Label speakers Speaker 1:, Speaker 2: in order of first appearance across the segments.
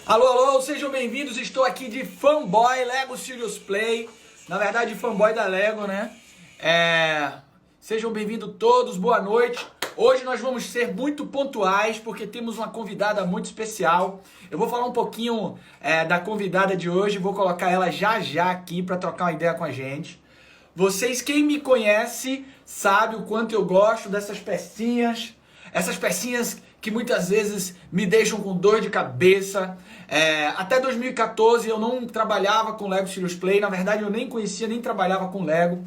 Speaker 1: Alô, alô, sejam bem-vindos. Estou aqui de fanboy Lego Serious Play. Na verdade, fanboy da Lego, né? Sejam bem-vindos todos, boa noite. Hoje nós vamos ser muito pontuais porque temos uma convidada muito especial. Eu vou falar um pouquinho da convidada de hoje, vou colocar ela já já aqui para trocar uma ideia com a gente. Vocês, quem me conhece, sabe o quanto eu gosto dessas pecinhas. Essas pecinhas que muitas vezes me deixam com dor de cabeça. Até 2014 eu não trabalhava com Lego Serious Play. Na verdade eu nem conhecia, nem trabalhava com Lego.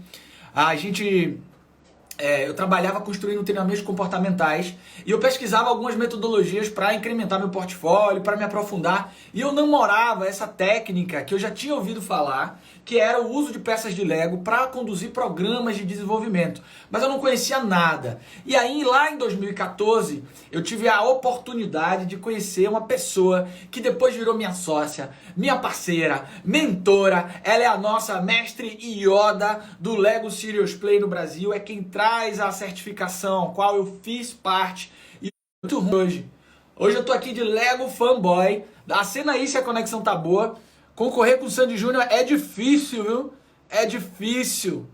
Speaker 1: Eu trabalhava construindo treinamentos comportamentais e eu pesquisava algumas metodologias para incrementar meu portfólio, para me aprofundar. E eu namorava essa técnica que eu já tinha ouvido falar, que era o uso de peças de Lego para conduzir programas de desenvolvimento. Mas eu não conhecia nada. E aí, lá em 2014, eu tive a oportunidade de conhecer uma pessoa que depois virou minha sócia, minha parceira, mentora. Ela é a nossa mestre Yoda do Lego Serious Play no Brasil. É quem traz a certificação, qual eu fiz parte. E muito ruim hoje. Hoje eu tô aqui de Lego Fanboy. Acena aí se a conexão tá boa. Concorrer com o Sandy Júnior é difícil, viu? É difícil.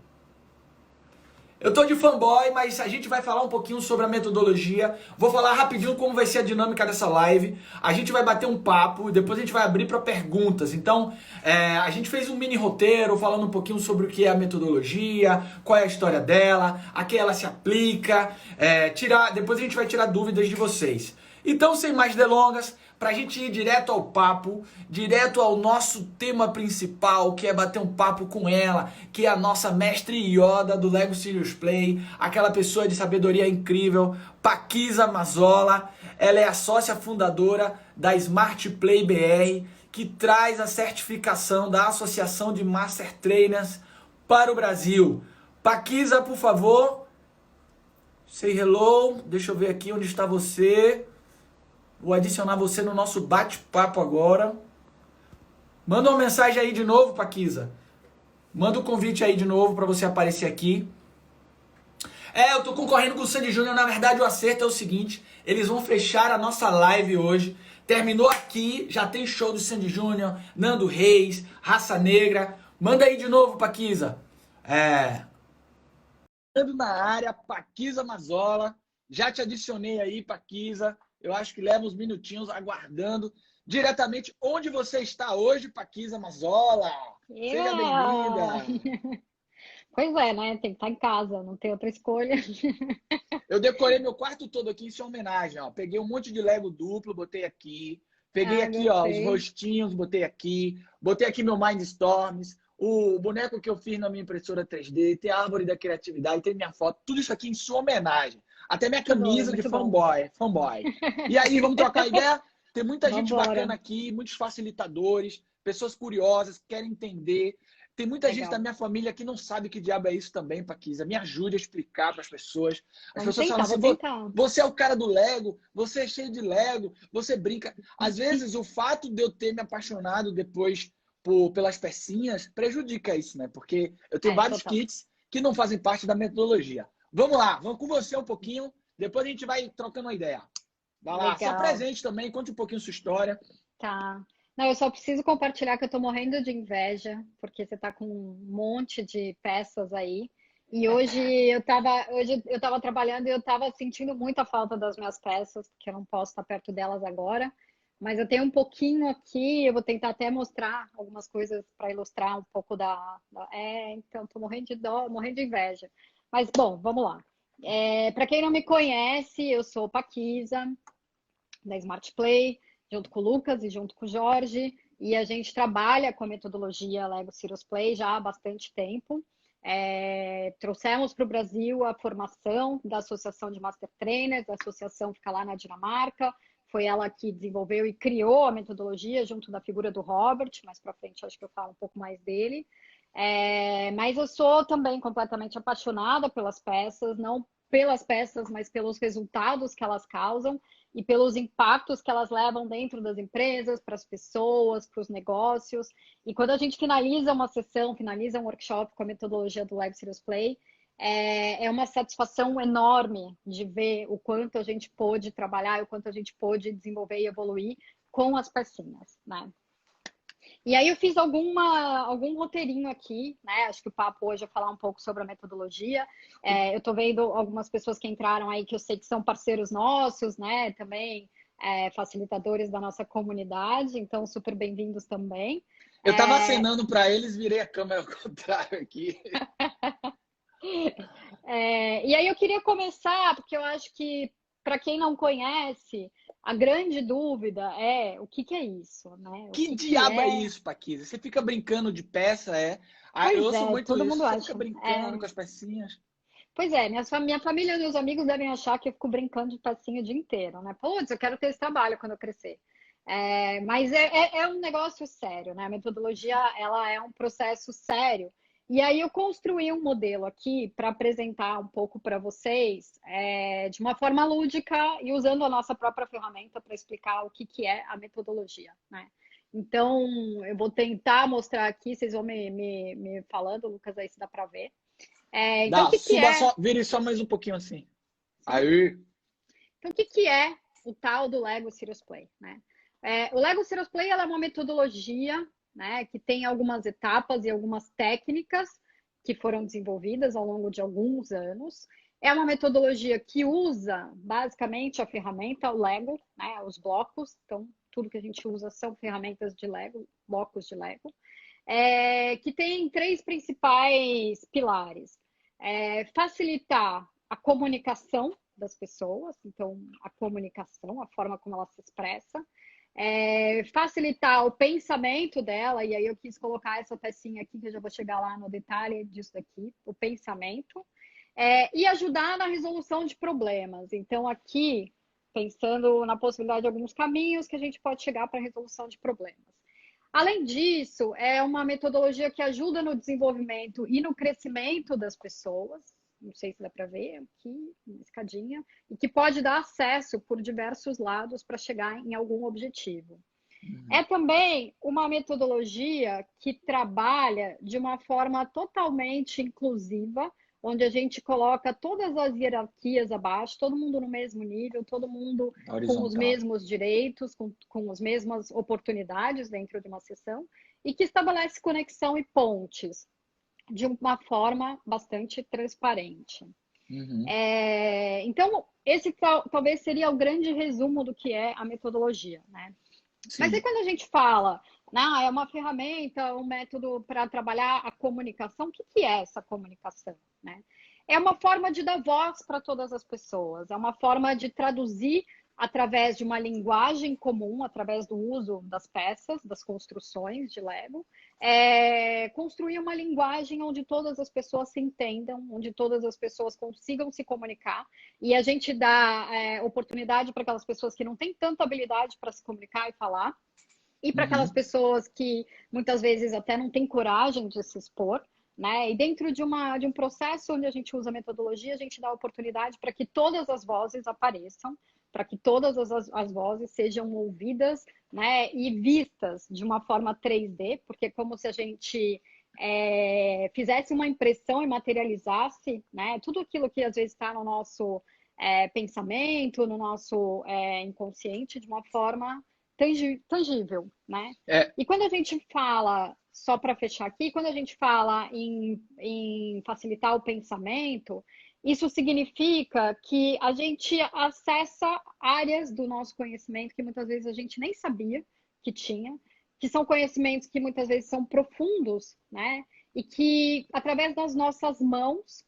Speaker 1: Eu tô de fanboy, mas a gente vai falar um pouquinho sobre a metodologia. Vou falar rapidinho como vai ser a dinâmica dessa live. A gente vai bater um papo e depois a gente vai abrir para perguntas. Então, a gente fez um mini roteiro falando um pouquinho sobre o que é a metodologia, qual é a história dela, a que ela se aplica. Depois a gente vai tirar dúvidas de vocês. Então, sem mais delongas, para a gente ir direto ao papo, direto ao nosso tema principal, que é bater um papo com ela, que é a nossa mestre Yoda do Lego Serious Play, aquela pessoa de sabedoria incrível, Paquisa Mazzola. Ela é a sócia fundadora da Smart Play BR, que traz a certificação da Associação de Master Trainers para o Brasil. Paquisa, por favor, say hello. Deixa eu ver aqui onde está você. Vou adicionar você no nosso bate-papo agora. Manda uma mensagem aí de novo, Paquisa. Manda o convite aí de novo para você aparecer aqui. Eu tô concorrendo com o Sandy Júnior. Na verdade, o acerto é o seguinte: eles vão fechar a nossa live hoje. Terminou aqui, já tem show do Sandy Júnior, Nando Reis, Raça Negra. Manda aí de novo, Paquisa. Na área, Paquisa Mazzola. Já te adicionei aí, Paquisa. Eu acho que leva uns minutinhos aguardando. Diretamente onde você está hoje, Paquisa Mazzola. Seja bem-vinda.
Speaker 2: Pois é, né? Tem que estar em casa, não tem outra escolha.
Speaker 1: Eu decorei meu quarto todo aqui em sua homenagem. Ó. Peguei um monte de Lego duplo, botei aqui. Peguei
Speaker 2: Ah,
Speaker 1: aqui ó, os
Speaker 2: gostei.
Speaker 1: rostinhos, botei aqui. Botei aqui meu Mindstorms. O boneco que eu fiz na minha impressora 3D. Tem a árvore da criatividade, tem minha foto. Tudo isso aqui em sua homenagem. Até minha
Speaker 2: Que bom,
Speaker 1: camisa de
Speaker 2: muito bom.
Speaker 1: fanboy. E aí, vamos trocar ideia? Tem muita gente
Speaker 2: Vambora.
Speaker 1: bacana aqui, muitos facilitadores, pessoas curiosas que querem entender. Tem muita gente da
Speaker 2: Legal.
Speaker 1: minha família que não sabe o que diabo é isso também, Paquisa. Me ajude a explicar para as pessoas. As
Speaker 2: Vamos
Speaker 1: pessoas falam
Speaker 2: tentar,
Speaker 1: assim:
Speaker 2: vou tentar.
Speaker 1: você é o cara do Lego, você é cheio de Lego, você brinca. Às vezes, o fato de eu ter me apaixonado depois pelas pecinhas prejudica isso, né? Porque eu tenho vários
Speaker 2: Total.
Speaker 1: kits que não fazem parte da metodologia. Vamos lá, vamos com você um pouquinho, depois a gente vai trocando uma ideia. Vai lá, se
Speaker 2: Legal.
Speaker 1: apresente também, conte um pouquinho sua história.
Speaker 2: Tá. Não, eu só preciso compartilhar que eu tô morrendo de inveja, porque você tá com um monte de peças aí. E hoje eu tava trabalhando e eu tava sentindo muita falta das minhas peças, porque eu não posso estar perto delas agora. Mas eu tenho um pouquinho aqui, eu vou tentar até mostrar algumas coisas para ilustrar um pouco então tô morrendo de dó, morrendo de inveja. Mas bom, vamos lá. Para quem não me conhece, eu sou Paquisa, da Smart Play, junto com o Lucas e junto com o Jorge, e a gente trabalha com a metodologia Lego Serious Play já há bastante tempo. Trouxemos para o Brasil a formação da Associação de Master Trainers, a associação fica lá na Dinamarca, foi ela que desenvolveu e criou a metodologia junto da figura do Robert, mais para frente acho que eu falo um pouco mais dele. Mas eu sou também completamente apaixonada pelas peças, não pelas peças, mas pelos resultados que elas causam e pelos impactos que elas levam dentro das empresas, para as pessoas, para os negócios. E quando a gente finaliza uma sessão, finaliza um workshop com a metodologia do Lego Serious Play, é uma satisfação enorme de ver o quanto a gente pôde trabalhar, o quanto a gente pôde desenvolver e evoluir com as pecinhas, né? E aí eu fiz algum roteirinho aqui, né? Acho que o papo hoje é falar um pouco sobre a metodologia. Eu tô vendo algumas pessoas que entraram aí que eu sei que são parceiros nossos, né? Também facilitadores da nossa comunidade, então super bem-vindos também.
Speaker 1: Eu tava acenando para eles, virei a câmera ao contrário aqui.
Speaker 2: E aí eu queria começar, porque eu acho que, para quem não conhece, a grande dúvida é o que que é isso, né? O
Speaker 1: Que
Speaker 2: que
Speaker 1: diabo é
Speaker 2: é?
Speaker 1: isso, Paquita? Você fica brincando de peça, é? Ah, eu
Speaker 2: Pois
Speaker 1: ouço
Speaker 2: é,
Speaker 1: muito
Speaker 2: todo
Speaker 1: isso.
Speaker 2: mundo
Speaker 1: Você fica
Speaker 2: acha.
Speaker 1: brincando com as pecinhas.
Speaker 2: Pois é, minha família e meus amigos devem achar que eu fico brincando de pecinha o dia inteiro, né? Putz, eu quero ter esse trabalho quando eu crescer. Mas é um negócio sério, né? A metodologia, ela é um processo sério. E aí eu construí um modelo aqui para apresentar um pouco para vocês, de uma forma lúdica e usando a nossa própria ferramenta para explicar o que que é a metodologia, né? Então, eu vou tentar mostrar aqui, vocês vão me falando, Lucas, aí se dá para ver. Então, o
Speaker 1: Dá,
Speaker 2: que que
Speaker 1: suba
Speaker 2: é?
Speaker 1: só, vire só mais um pouquinho assim.
Speaker 2: Sim?
Speaker 1: Aí.
Speaker 2: Então, o que que é o tal do Lego Serious Play, né? O Lego Serious Play ela é uma metodologia, né, que tem algumas etapas e algumas técnicas que foram desenvolvidas ao longo de alguns anos. É uma metodologia que usa basicamente a ferramenta, o Lego, né, os blocos. Então, tudo que a gente usa são ferramentas de Lego, blocos de Lego, que tem três principais pilares. Facilitar a comunicação das pessoas, então a comunicação, a forma como ela se expressa, facilitar o pensamento dela, e aí eu quis colocar essa pecinha aqui, que eu já vou chegar lá no detalhe disso daqui, o pensamento, e ajudar na resolução de problemas. Então, aqui, pensando na possibilidade de alguns caminhos que a gente pode chegar para a resolução de problemas. Além disso, é uma metodologia que ajuda no desenvolvimento e no crescimento das pessoas. Não sei se dá para ver aqui, uma escadinha, e que pode dar acesso por diversos lados para chegar em algum objetivo. É também uma metodologia que trabalha de uma forma totalmente inclusiva, onde a gente coloca todas as hierarquias abaixo, todo mundo no mesmo nível, todo mundo com os
Speaker 1: Horizontal.
Speaker 2: mesmos direitos, com as mesmas oportunidades dentro de uma sessão, e que estabelece conexão e pontes de uma forma bastante transparente.
Speaker 1: Uhum.
Speaker 2: Então, esse talvez seria o grande resumo do que é a metodologia, né? Mas aí
Speaker 1: Sim.
Speaker 2: quando a gente fala, é uma ferramenta, um método para trabalhar a comunicação, o que que é essa comunicação, né? É uma forma de dar voz para todas as pessoas, é uma forma de traduzir através de uma linguagem comum, através do uso das peças, das construções de Lego, construir uma linguagem onde todas as pessoas se entendam, onde todas as pessoas consigam se comunicar, e a gente dá oportunidade para aquelas pessoas que não têm tanta habilidade para se comunicar e falar, e para aquelas
Speaker 1: Uhum.
Speaker 2: pessoas que muitas vezes até não têm coragem de se expor, né? E dentro de um processo onde a gente usa a metodologia, a gente dá oportunidade para que todas as vozes apareçam, para que todas as vozes sejam ouvidas, né? E vistas de uma forma 3D, porque é como se a gente fizesse uma impressão e materializasse, né? Tudo aquilo que às vezes está no nosso pensamento, no nosso inconsciente, de uma forma tangível, né?
Speaker 1: É,
Speaker 2: E quando a gente fala, só para fechar aqui, quando a gente fala em facilitar o pensamento, isso significa que a gente acessa áreas do nosso conhecimento que muitas vezes a gente nem sabia que tinha, que são conhecimentos que muitas vezes são profundos, né? E que através das nossas mãos,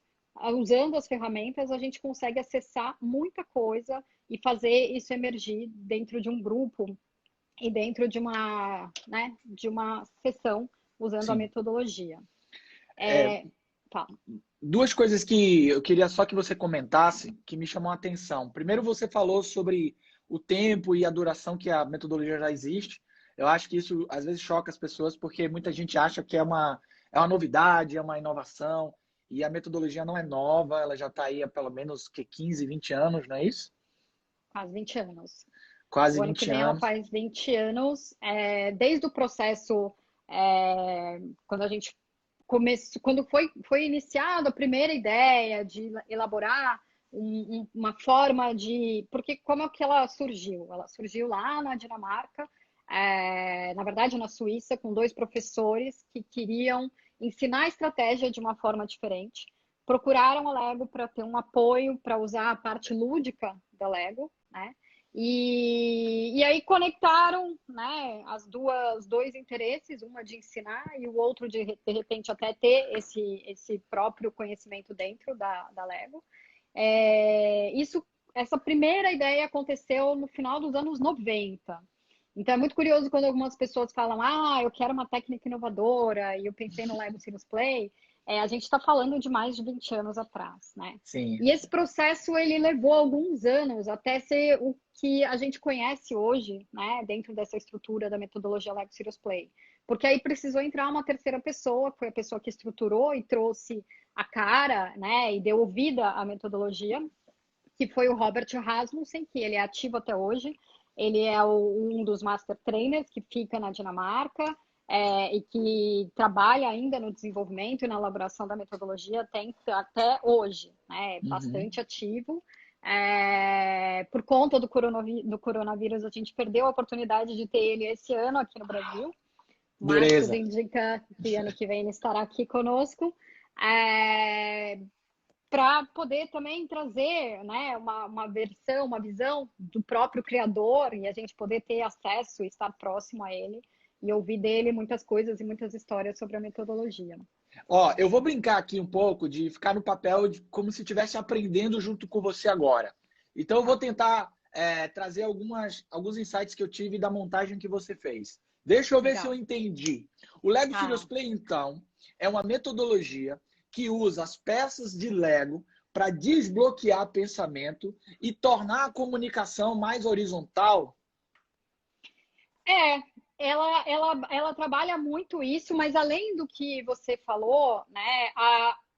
Speaker 2: usando as ferramentas, a gente consegue acessar muita coisa e fazer isso emergir dentro de um grupo e dentro de uma sessão usando a
Speaker 1: sim.
Speaker 2: metodologia.
Speaker 1: É,
Speaker 2: Fala.
Speaker 1: duas coisas que eu queria só que você comentasse que me chamam a atenção. Primeiro, você falou sobre o tempo e a duração que a metodologia já existe. Eu acho que isso às vezes choca as pessoas porque muita gente acha que é uma novidade, é uma inovação. E a metodologia não é nova, ela já está aí há pelo menos 15, 20 anos, não é isso?
Speaker 2: Faz 20 anos.
Speaker 1: Quase
Speaker 2: O ano que
Speaker 1: 20
Speaker 2: vem ela
Speaker 1: anos.
Speaker 2: faz 20 anos, desde o processo, quando a gente começou, quando foi iniciada a primeira ideia de elaborar uma forma de. Porque como é que ela surgiu? Ela surgiu lá na Dinamarca, na verdade na Suíça, com dois professores que queriam ensinar a estratégia de uma forma diferente. Procuraram a Lego para ter um apoio, para usar a parte lúdica da Lego, né? E aí conectaram, né, os dois interesses, uma de ensinar e o outro de repente até ter esse próprio conhecimento dentro da Lego. Essa primeira ideia aconteceu no final dos anos 90. Então é muito curioso quando algumas pessoas falam, eu quero uma técnica inovadora, e eu pensei no Lego Serious Play. A gente está falando de mais de 20 anos atrás, né?
Speaker 1: Sim.
Speaker 2: E esse processo, ele levou alguns anos até ser o que a gente conhece hoje, né? Dentro dessa estrutura da metodologia Lego Serious Play. Porque aí precisou entrar uma terceira pessoa, que foi a pessoa que estruturou e trouxe a cara, né? E deu vida à metodologia, que foi o Robert Rasmussen, que ele é ativo até hoje. Ele é um dos Master Trainers que fica na Dinamarca, e que trabalha ainda no desenvolvimento e na elaboração da metodologia até hoje, né? Bastante ativo. Por conta do coronavírus, a gente perdeu a oportunidade de ter ele esse ano aqui no Brasil, mas tudo indica que ano que vem ele estará aqui conosco. Para poder também trazer, né, uma visão do próprio criador, e a gente poder ter acesso e estar próximo a ele e ouvir dele muitas coisas e muitas histórias sobre a metodologia.
Speaker 1: Eu vou brincar aqui um pouco de ficar no papel como se estivesse aprendendo junto com você agora. Então eu vou tentar trazer alguns insights que eu tive da montagem que você fez. Deixa eu ver se eu entendi. O Lego Serious Play, então, é uma metodologia que usa as peças de Lego para desbloquear pensamento e tornar a comunicação mais horizontal?
Speaker 2: Ela trabalha muito isso, mas além do que você falou, né,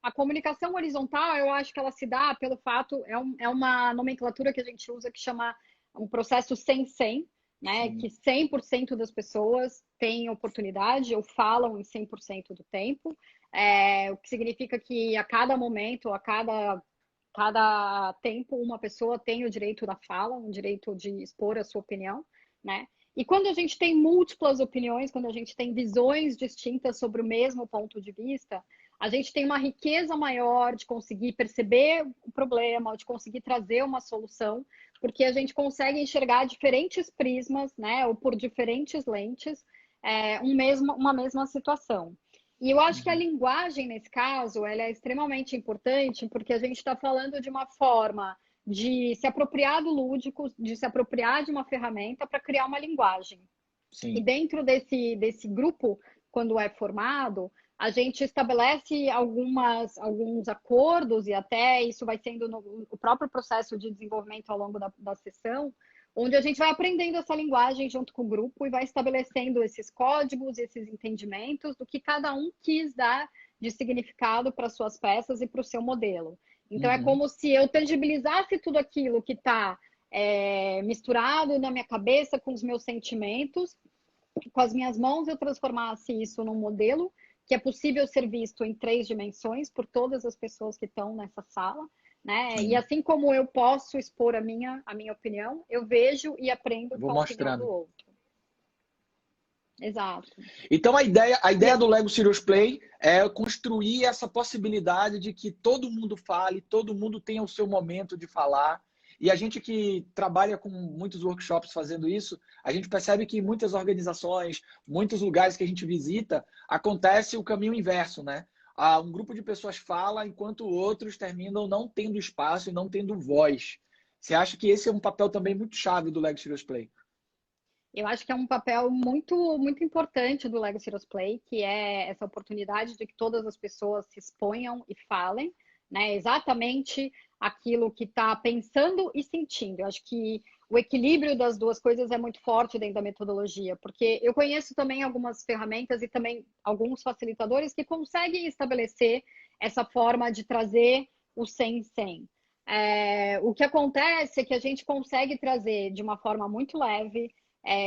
Speaker 2: a comunicação horizontal, eu acho que ela se dá pelo fato, é uma nomenclatura que a gente usa que chama um processo 100-100, né, que 100% das pessoas têm oportunidade ou falam em 100% do tempo, o que significa que a cada momento, a cada tempo, uma pessoa tem o direito da fala, o direito de expor a sua opinião, né? E quando a gente tem múltiplas opiniões, quando a gente tem visões distintas sobre o mesmo ponto de vista, a gente tem uma riqueza maior de conseguir perceber o problema, de conseguir trazer uma solução, porque a gente consegue enxergar diferentes prismas, né, ou por diferentes lentes, uma mesma situação. E eu acho que a linguagem, nesse caso, ela é extremamente importante, porque a gente está falando de uma forma de se apropriar do lúdico, de se apropriar de uma ferramenta para criar uma linguagem.
Speaker 1: Sim.
Speaker 2: E dentro desse grupo, quando é formado, a gente estabelece alguns acordos, e até isso vai sendo o próprio processo de desenvolvimento ao longo da sessão, onde a gente vai aprendendo essa linguagem junto com o grupo e vai estabelecendo esses códigos, esses entendimentos do que cada um quis dar de significado para suas peças e para o seu modelo. Então, é como se eu tangibilizasse tudo aquilo que está misturado na minha cabeça com os meus sentimentos, com as minhas mãos eu transformasse isso num modelo que é possível ser visto em 3 dimensões por todas as pessoas que estão nessa sala, né? E assim como eu posso expor a minha opinião, eu vejo e aprendo com a opinião do outro. Exato.
Speaker 1: Então a ideia do Lego Serious Play é construir essa possibilidade de que todo mundo fale, todo mundo tenha o seu momento de falar. E a gente que trabalha com muitos workshops fazendo isso, a gente percebe que em muitas organizações, muitos lugares que a gente visita, acontece o caminho inverso, né? Um grupo de pessoas fala enquanto outros terminam não tendo espaço e não tendo voz. Você acha que esse é um papel também muito chave do Lego Serious Play?
Speaker 2: Eu acho que é um papel muito, muito importante do Lego Serious Play, que é essa oportunidade de que todas as pessoas se exponham e falem, né, exatamente aquilo que está pensando e sentindo. Eu acho que o equilíbrio das duas coisas é muito forte dentro da metodologia, porque eu conheço também algumas ferramentas e também alguns facilitadores que conseguem estabelecer essa forma de trazer o 100-100. O que acontece é que a gente consegue trazer de uma forma muito leve,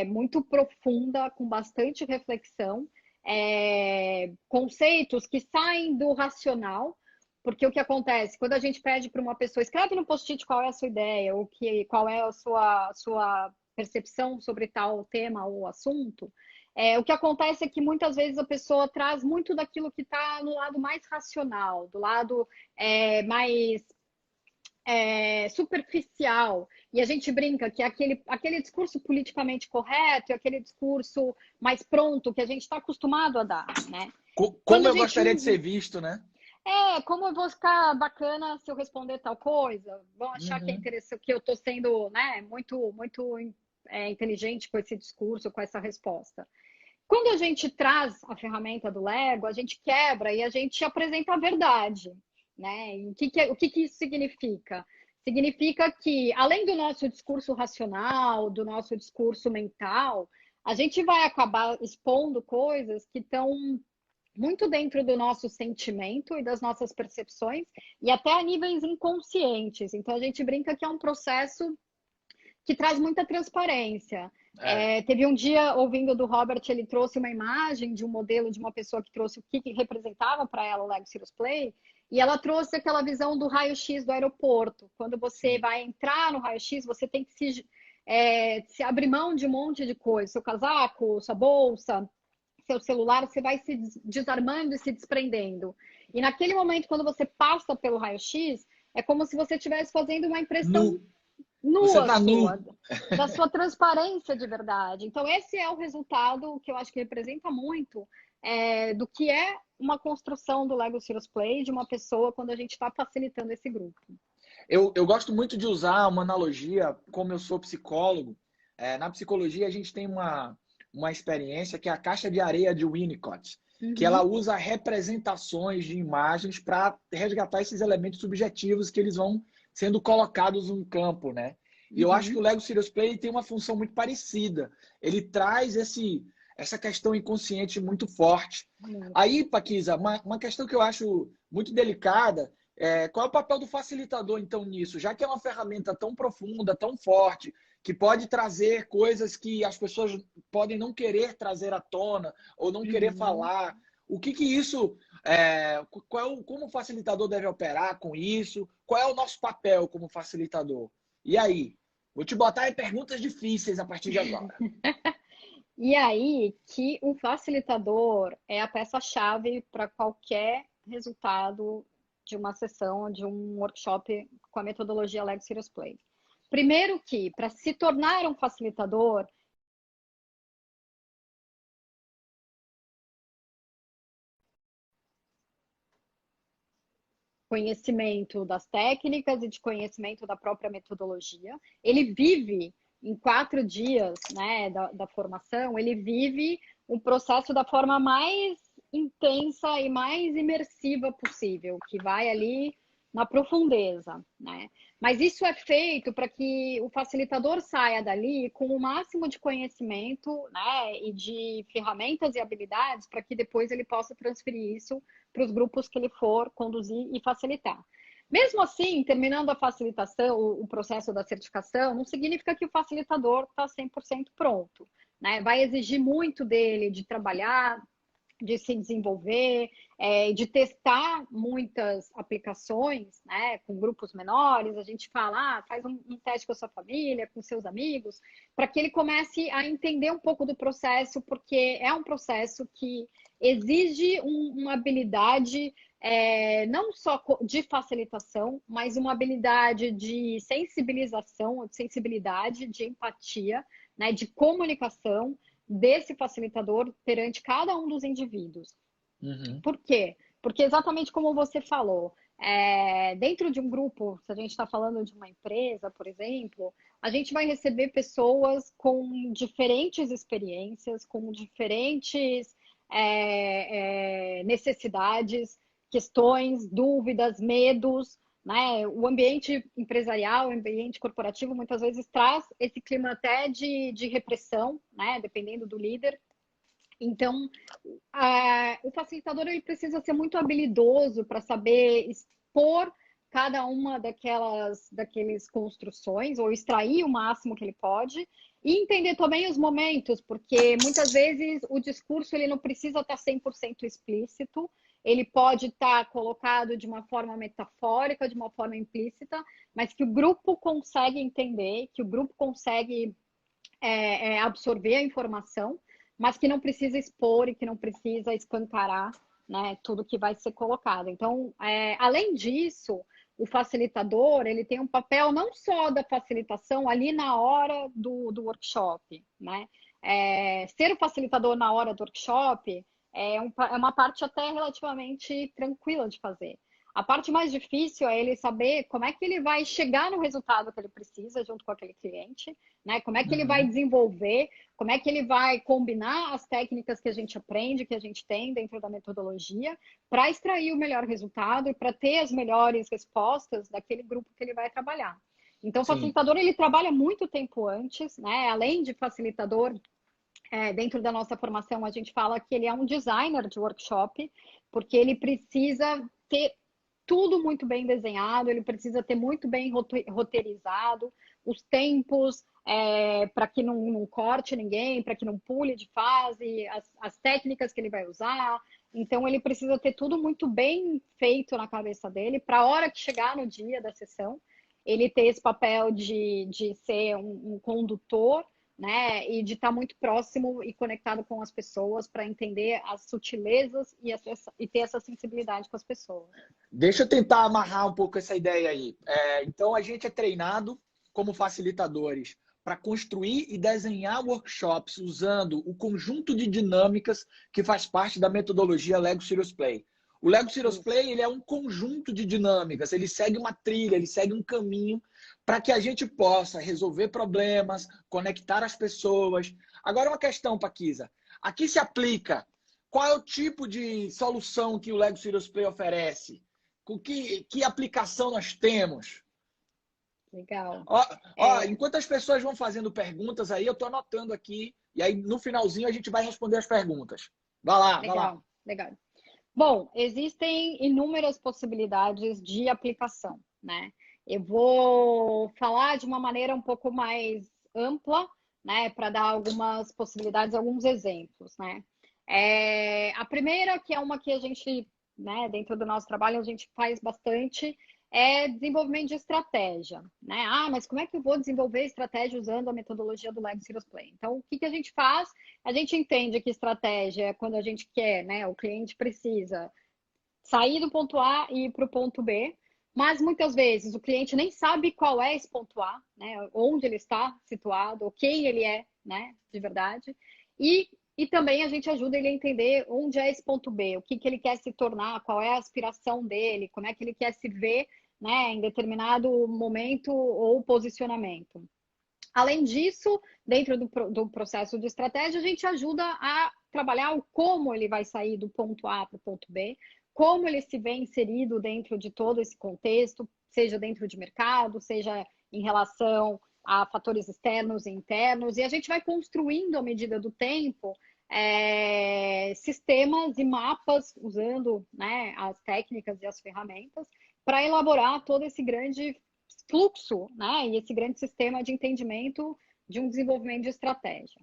Speaker 2: muito profunda, com bastante reflexão, conceitos que saem do racional, porque o que acontece? Quando a gente pede para uma pessoa, escreve no post-it qual é a sua ideia, qual é a sua percepção sobre tal tema ou assunto, o que acontece é que muitas vezes a pessoa traz muito daquilo que está no lado mais racional, do lado mais superficial. E a gente brinca que aquele discurso politicamente correto e aquele discurso mais pronto que a gente está acostumado a dar, né?
Speaker 1: Como eu gostaria de ser visto, né?
Speaker 2: Como eu vou ficar bacana se eu responder tal coisa? Vão achar que é interessante, que eu estou sendo, né, muito inteligente com esse discurso, com essa resposta. Quando a gente traz a ferramenta do Lego, a gente quebra e a gente apresenta a verdade, né? E o que isso significa? Significa que, além do nosso discurso racional, do nosso discurso mental, a gente vai acabar expondo coisas que estão muito dentro do nosso sentimento e das nossas percepções, e até a níveis inconscientes. Então, a gente brinca que é um processo que traz muita transparência. Teve um dia, ouvindo do Robert, ele trouxe uma imagem de um modelo de uma pessoa que trouxe o que representava para ela o Lego Serious Play, e ela trouxe aquela visão do raio-x do aeroporto. Quando você vai entrar no raio-x, você tem que se abrir mão de um monte de coisa, seu casaco, sua bolsa, seu celular, você vai se desarmando e se desprendendo. E naquele momento, quando você passa pelo raio-x, é como se você estivesse fazendo uma impressão nua da sua transparência de verdade. Então, esse é o resultado que eu acho que representa muito do que é uma construção do Lego Serious Play de uma pessoa quando a gente está facilitando esse grupo.
Speaker 1: Eu gosto muito de usar uma analogia, como eu sou psicólogo. Na psicologia, a gente tem uma experiência que é a caixa de areia de Winnicott, que ela usa representações de imagens para resgatar esses elementos subjetivos que eles vão sendo colocados no campo, né? E eu acho que o Lego Serious Play tem uma função muito parecida. Ele traz essa questão inconsciente muito forte. Aí, Paquisa, uma questão que eu acho muito delicada qual é o papel do facilitador, então, nisso? Já que é uma ferramenta tão profunda, tão forte, que pode trazer coisas que as pessoas podem não querer trazer à tona ou não querer falar. O que isso... como o facilitador deve operar com isso? Qual é o nosso papel como facilitador? E aí? Vou te botar em perguntas difíceis a partir de agora.
Speaker 2: E aí que o facilitador é a peça-chave para qualquer resultado de uma sessão, de um workshop com a metodologia Lego Serious Play. Primeiro que, para se tornar um facilitador, conhecimento das técnicas e de conhecimento da própria metodologia. Ele vive em 4 dias, né, da formação, ele vive um processo da forma mais intensa e mais imersiva possível, que vai ali na profundeza, né? Mas isso é feito para que o facilitador saia dali com o máximo de conhecimento, né, e de ferramentas e habilidades para que depois ele possa transferir isso para os grupos que ele for conduzir e facilitar. Mesmo assim, terminando a facilitação, o processo da certificação, não significa que o facilitador está 100% pronto, né? Vai exigir muito dele de trabalhar, de se desenvolver, de testar muitas aplicações, né, com grupos menores. A gente fala, faz um teste com a sua família, com seus amigos, para que ele comece a entender um pouco do processo, porque é um processo que exige uma habilidade não só de facilitação, mas uma habilidade de sensibilização, de sensibilidade, de empatia, né, de comunicação, desse facilitador perante cada um dos indivíduos. Por quê? Porque exatamente como você falou, dentro de um grupo, se a gente está falando de uma empresa, por exemplo, a gente vai receber pessoas com diferentes experiências, com diferentes necessidades, questões, dúvidas, medos, né? O ambiente empresarial, o ambiente corporativo, muitas vezes traz esse clima até de repressão, né? Dependendo do líder. Então, o facilitador ele precisa ser muito habilidoso para saber expor cada uma daqueles construções, ou extrair o máximo que ele pode, e entender também os momentos, porque muitas vezes o discurso ele não precisa estar 100% explícito, ele pode estar colocado de uma forma metafórica, de uma forma implícita, mas que o grupo consegue entender, que o grupo consegue absorver a informação, mas que não precisa expor e que não precisa escancarar, né, tudo que vai ser colocado. Então, além disso, o facilitador, ele tem um papel não só da facilitação ali na hora do workshop, né? Ser o facilitador na hora do workshop é uma parte até relativamente tranquila de fazer. A parte mais difícil é ele saber como é que ele vai chegar no resultado que ele precisa junto com aquele cliente, né? Como é que ele vai desenvolver, como é que ele vai combinar as técnicas que a gente aprende, que a gente tem dentro da metodologia, para extrair o melhor resultado e para ter as melhores respostas daquele grupo que ele vai trabalhar. Então, o facilitador, ele trabalha muito tempo antes, né? Além de facilitador, dentro da nossa formação, a gente fala que ele é um designer de workshop, porque ele precisa ter tudo muito bem desenhado, ele precisa ter muito bem roteirizado, os tempos, para que não corte ninguém, para que não pule de fase, as técnicas que ele vai usar. Então, ele precisa ter tudo muito bem feito na cabeça dele, para a hora que chegar no dia da sessão, ele ter esse papel de ser um condutor, né, e de estar muito próximo e conectado com as pessoas para entender as sutilezas e ter essa sensibilidade com as pessoas.
Speaker 1: Deixa eu tentar amarrar um pouco essa ideia aí. Então, a gente é treinado como facilitadores para construir e desenhar workshops usando o conjunto de dinâmicas que faz parte da metodologia Lego Serious Play. O Lego Serious Play, ele é um conjunto de dinâmicas, ele segue uma trilha, ele segue um caminho para que a gente possa resolver problemas, conectar as pessoas. Agora, uma questão, Paquisa. Aqui se aplica qual é o tipo de solução que o Lego Serious Play oferece? Que aplicação nós temos?
Speaker 2: Legal.
Speaker 1: Enquanto as pessoas vão fazendo perguntas aí, eu estou anotando aqui. E aí, no finalzinho, a gente vai responder as perguntas. Vai lá, vai lá.
Speaker 2: Legal. Bom, existem inúmeras possibilidades de aplicação, né? Eu vou falar de uma maneira um pouco mais ampla, né, para dar algumas possibilidades, alguns exemplos, né? A primeira, que é uma que a gente, né, dentro do nosso trabalho, a gente faz bastante, é desenvolvimento de estratégia, né? Mas como é que eu vou desenvolver estratégia usando a metodologia do Lego Serious Play? Então, o que a gente faz? A gente entende que estratégia é quando a gente quer, né? O cliente precisa sair do ponto A e ir para o ponto B, mas muitas vezes o cliente nem sabe qual é esse ponto A, né? Onde ele está situado, ou quem ele é, né? De verdade. E também a gente ajuda ele a entender onde é esse ponto B, o que ele quer se tornar, qual é a aspiração dele, como é que ele quer se ver, né, em determinado momento ou posicionamento. Além disso, dentro do processo de estratégia, a gente ajuda a trabalhar o como ele vai sair do ponto A para o ponto B, como ele se vê inserido dentro de todo esse contexto, seja dentro de mercado, seja em relação a fatores externos e internos, e a gente vai construindo, à medida do tempo, sistemas e mapas, usando, né, as técnicas e as ferramentas, para elaborar todo esse grande fluxo, né, e esse grande sistema de entendimento de um desenvolvimento de estratégia.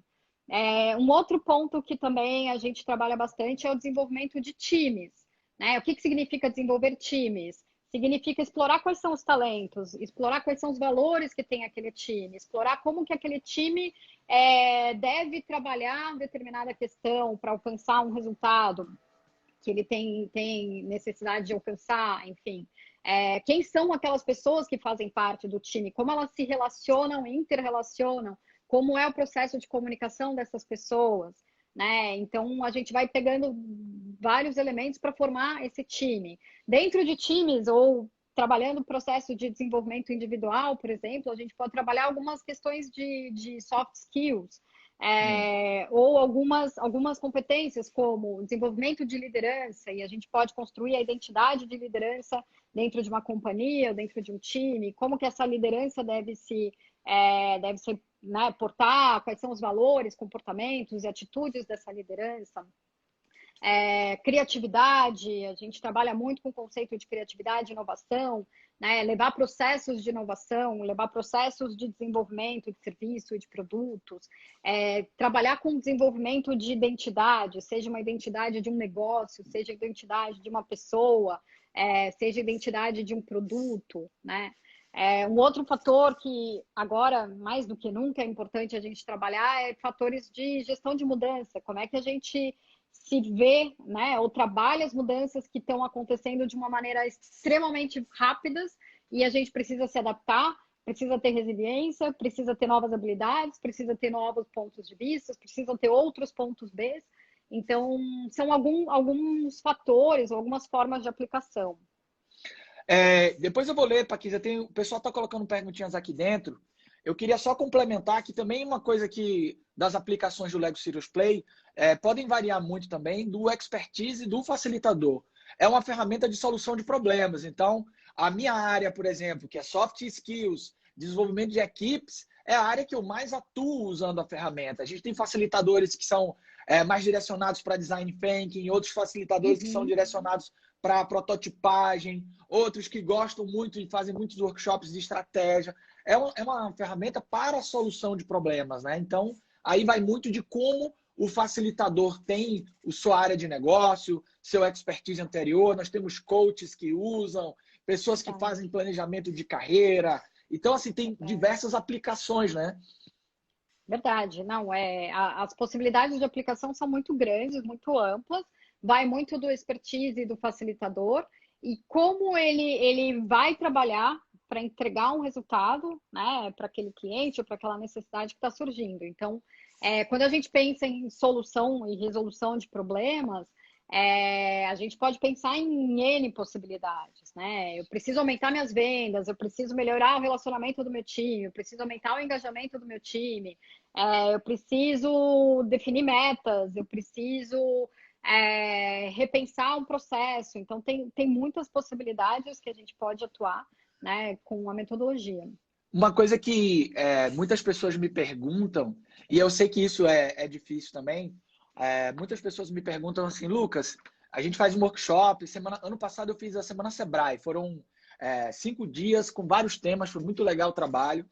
Speaker 2: Um outro ponto que também a gente trabalha bastante é o desenvolvimento de times, né? O que significa desenvolver times? Significa explorar quais são os talentos, explorar quais são os valores que tem aquele time, explorar como que aquele time deve trabalhar determinada questão para alcançar um resultado que ele tem necessidade de alcançar, enfim. Quem são aquelas pessoas que fazem parte do time, como elas se relacionam, interrelacionam, como é o processo de comunicação dessas pessoas, né? Então, a gente vai pegando vários elementos para formar esse time. Dentro de times ou trabalhando o processo de desenvolvimento individual, por exemplo, a gente pode trabalhar algumas questões de soft skills, ou algumas competências como desenvolvimento de liderança, e a gente pode construir a identidade de liderança dentro de uma companhia, dentro de um time, como que essa liderança deve ser, né, portar, quais são os valores, comportamentos e atitudes dessa liderança. Criatividade, a gente trabalha muito com o conceito de criatividade e inovação, né? Levar processos de inovação, levar processos de desenvolvimento de serviço e de produtos, trabalhar com desenvolvimento de identidade, seja uma identidade de um negócio, seja a identidade de uma pessoa, seja a identidade de um produto, né? Um outro fator que agora, mais do que nunca, é importante a gente trabalhar é fatores de gestão de mudança. Como é que a gente se vê, né, ou trabalha as mudanças que estão acontecendo de uma maneira extremamente rápidas e a gente precisa se adaptar, precisa ter resiliência, precisa ter novas habilidades, precisa ter novos pontos de vista, precisa ter outros pontos B. Então, são alguns fatores, algumas formas de aplicação.
Speaker 1: Depois eu vou ler, Paquisa. O pessoal está colocando perguntinhas aqui dentro. Eu queria só complementar que também uma coisa que das aplicações do Lego Serious Play podem variar muito também do expertise do facilitador. É uma ferramenta de solução de problemas. Então, a minha área, por exemplo, que é soft skills, desenvolvimento de equipes, é a área que eu mais atuo usando a ferramenta. A gente tem facilitadores que são mais direcionados para design thinking, outros facilitadores que são direcionados para prototipagem, outros que gostam muito e fazem muitos workshops de estratégia. É uma ferramenta para a solução de problemas, né? Então, aí vai muito de como o facilitador tem sua área de negócio, seu expertise anterior. Nós temos coaches que usam, pessoas que fazem planejamento de carreira. Então, assim, tem diversas aplicações, né?
Speaker 2: Verdade, não, as possibilidades de aplicação são muito grandes, muito amplas, vai muito do expertise do facilitador e como ele vai trabalhar para entregar um resultado, né, para aquele cliente ou para aquela necessidade que está surgindo. Então, quando a gente pensa em solução e resolução de problemas, a gente pode pensar em N possibilidades, né? Eu preciso aumentar minhas vendas, eu preciso melhorar o relacionamento do meu time, eu preciso aumentar o engajamento do meu time, eu preciso definir metas, eu preciso repensar um processo. Então, tem muitas possibilidades que a gente pode atuar, né, com a metodologia.
Speaker 1: Uma coisa que muitas pessoas me perguntam, e eu sei que isso é difícil também, muitas pessoas me perguntam assim, Lucas, a gente faz um workshop, ano passado eu fiz a Semana Sebrae, foram 5 dias com vários temas, foi muito legal o trabalho,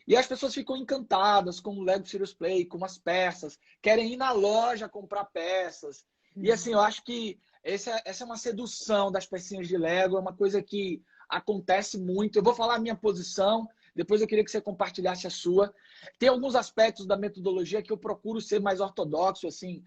Speaker 1: e as pessoas ficam encantadas com o Lego Serious Play, com as peças, querem ir na loja comprar peças, e assim, eu acho que essa é uma sedução das pecinhas de Lego, é uma coisa que acontece muito, eu vou falar a minha posição, depois eu queria que você compartilhasse a sua. Tem alguns aspectos da metodologia que eu procuro ser mais ortodoxo, assim.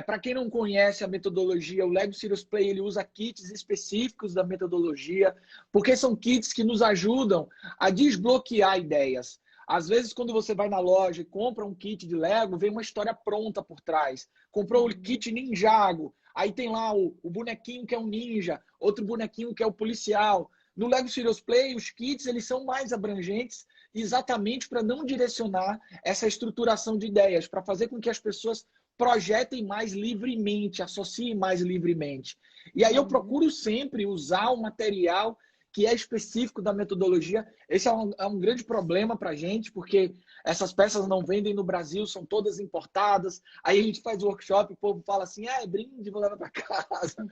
Speaker 1: Para quem não conhece a metodologia, o Lego Serious Play ele usa kits específicos da metodologia, porque são kits que nos ajudam a desbloquear ideias. Às vezes, quando você vai na loja e compra um kit de Lego, vem uma história pronta por trás. Comprou o kit Ninjago, aí tem lá o bonequinho que é um ninja, outro bonequinho que é o policial. No Lego Serious Play, os kits eles são mais abrangentes exatamente para não direcionar essa estruturação de ideias, para fazer com que as pessoas projetem mais livremente, associem mais livremente. E aí eu procuro sempre usar o material que é específico da metodologia. Esse é um grande problema para a gente, porque essas peças não vendem no Brasil, são todas importadas. Aí a gente faz workshop, o povo fala assim, é brinde, vou levar para casa.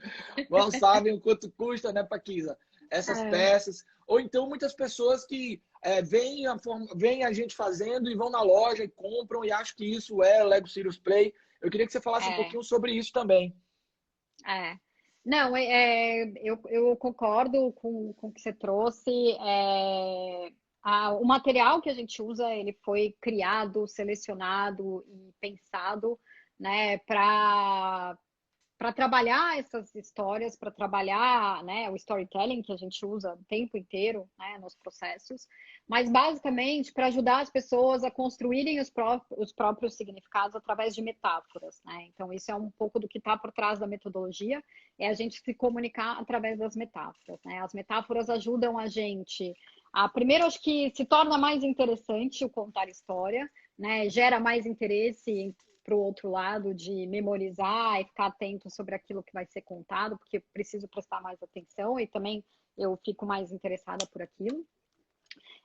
Speaker 1: Mal sabem o quanto custa, né, Paquisa? Essas peças. Ou então muitas pessoas que veem a gente fazendo e vão na loja e compram e acham que isso é Lego Serious Play. Eu queria que você falasse um pouquinho sobre isso também.
Speaker 2: Não, eu concordo com o que você trouxe. O material que a gente usa, ele foi criado, selecionado e pensado, né, para trabalhar essas histórias, para trabalhar, né, o storytelling que a gente usa o tempo inteiro, né, nos processos, mas basicamente para ajudar as pessoas a construírem os próprios significados através de metáforas, né? Então isso é um pouco do que está por trás da metodologia, é a gente se comunicar através das metáforas, né? As metáforas ajudam a gente primeiro, acho que se torna mais interessante o contar história, né? Gera mais interesse para o outro lado de memorizar e ficar atento sobre aquilo que vai ser contado, porque eu preciso prestar mais atenção e também eu fico mais interessada por aquilo.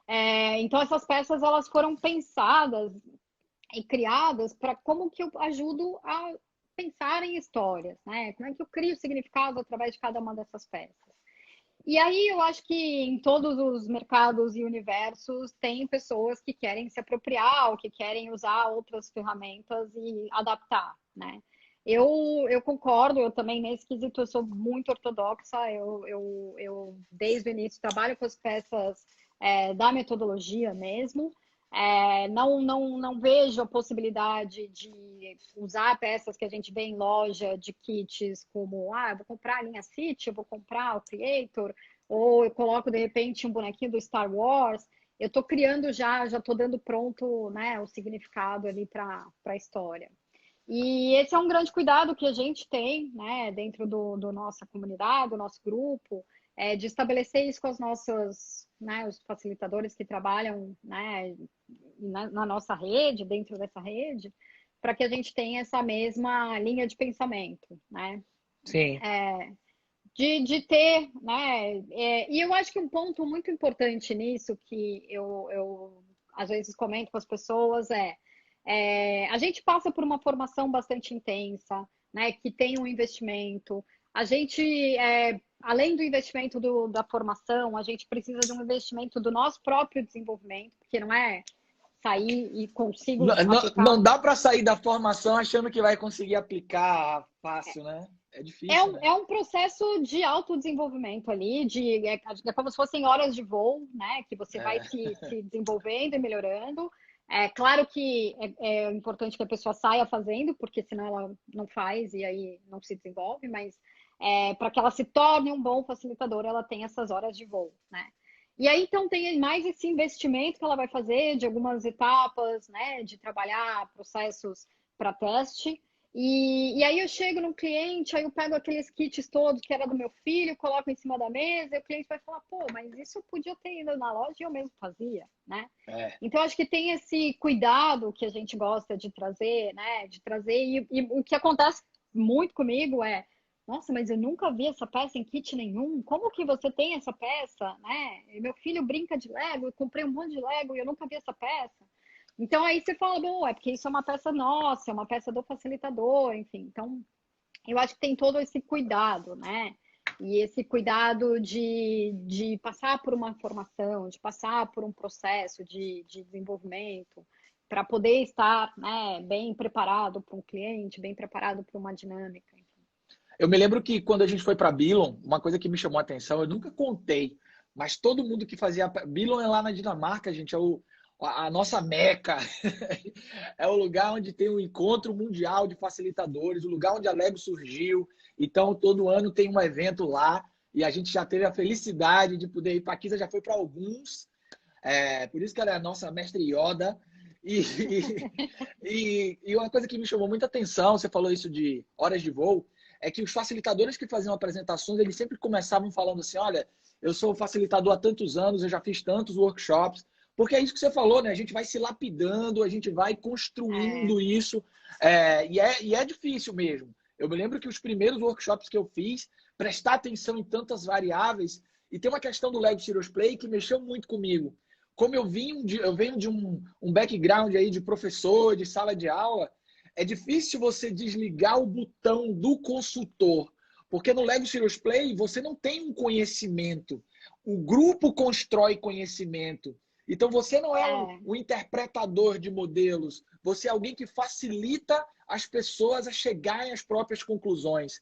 Speaker 2: Então essas peças elas foram pensadas e criadas para como que eu ajudo a pensar em histórias, né? Como é que eu crio significado através de cada uma dessas peças. E aí eu acho que em todos os mercados e universos tem pessoas que querem se apropriar ou que querem usar outras ferramentas e adaptar, né? Eu concordo, eu também nesse quesito eu sou muito ortodoxa, eu desde o início trabalho com as peças da metodologia mesmo. Não vejo a possibilidade de usar peças que a gente vê em loja de kits como, eu vou comprar a linha City, eu vou comprar o Creator, ou eu coloco de repente um bonequinho do Star Wars. Eu estou criando já estou dando pronto, né, o significado ali para a história. E esse é um grande cuidado que a gente tem, né, dentro do nossa comunidade, do nosso grupo, de estabelecer isso com as nossas, né, os facilitadores que trabalham, né, na nossa rede, dentro dessa rede, para que a gente tenha essa mesma linha de pensamento, né?
Speaker 1: Sim.
Speaker 2: De ter, né? E eu acho que um ponto muito importante nisso, que eu às vezes comento com as pessoas, a gente passa por uma formação bastante intensa, né? Que tem um investimento. A gente, além do investimento da formação, a gente precisa de um investimento do nosso próprio desenvolvimento, porque não é sair e consigo
Speaker 1: Não, não,
Speaker 2: aplicar.
Speaker 1: não dá para sair da formação achando que vai conseguir aplicar fácil, né? É
Speaker 2: É
Speaker 1: difícil,
Speaker 2: um,
Speaker 1: né?
Speaker 2: é um processo de autodesenvolvimento ali, é como se fossem horas de voo, né? Que você vai
Speaker 1: É.
Speaker 2: se desenvolvendo e melhorando. É claro que é importante que a pessoa saia fazendo, porque senão ela não faz e aí não se desenvolve, mas para que ela se torne um bom facilitador, ela tem essas horas de voo, né? E aí, então, tem mais esse investimento que ela vai fazer de algumas etapas, né? De trabalhar processos para teste. E aí eu chego num cliente, aí eu pego aqueles kits todos que era do meu filho, coloco em cima da mesa, e o cliente vai falar, pô, mas isso eu podia ter ido na loja e eu mesmo fazia, né?
Speaker 1: É.
Speaker 2: Então, acho que tem esse cuidado que a gente gosta de trazer, né? De trazer, e o que acontece muito comigo nossa, mas eu nunca vi essa peça em kit nenhum. Como que você tem essa peça, né? E meu filho brinca de Lego, eu comprei um monte de Lego e eu nunca vi essa peça. Então aí você fala, bom, é porque isso é uma peça nossa, é uma peça do facilitador, enfim. Então, eu acho que tem todo esse cuidado, né? E esse cuidado de passar por uma formação, de passar por um processo de desenvolvimento, para poder estar, né, bem preparado para um cliente, bem preparado para uma dinâmica.
Speaker 1: Eu me lembro que quando a gente foi para Billund, uma coisa que me chamou a atenção, eu nunca contei, mas todo mundo que fazia. Billund é lá na Dinamarca, gente, a nossa meca. É o lugar onde tem o encontro mundial de facilitadores, o lugar onde a Lego surgiu. Então, todo ano tem um evento lá e a gente já teve a felicidade de poder ir para a Kisa, já foi para alguns. Por isso que ela é a nossa mestre Yoda. E, e uma coisa que me chamou muita atenção, você falou isso de horas de voo, é que os facilitadores que faziam apresentações, eles sempre começavam falando assim, olha, eu sou facilitador há tantos anos, eu já fiz tantos workshops, porque é isso que você falou, né? A gente vai se lapidando, a gente vai
Speaker 2: É,
Speaker 1: construindo isso, e é difícil mesmo. Eu me lembro que os primeiros workshops que eu fiz, prestar atenção em tantas variáveis, e tem uma questão do Lego Serious Play que mexeu muito comigo. Como eu venho de um background aí de professor, de sala de aula, é difícil você desligar o botão do consultor, porque no Lego Serious Play você não tem um conhecimento. O grupo constrói conhecimento. Então você não é
Speaker 2: é,
Speaker 1: um interpretador de modelos, você é alguém que facilita as pessoas a chegarem às próprias conclusões.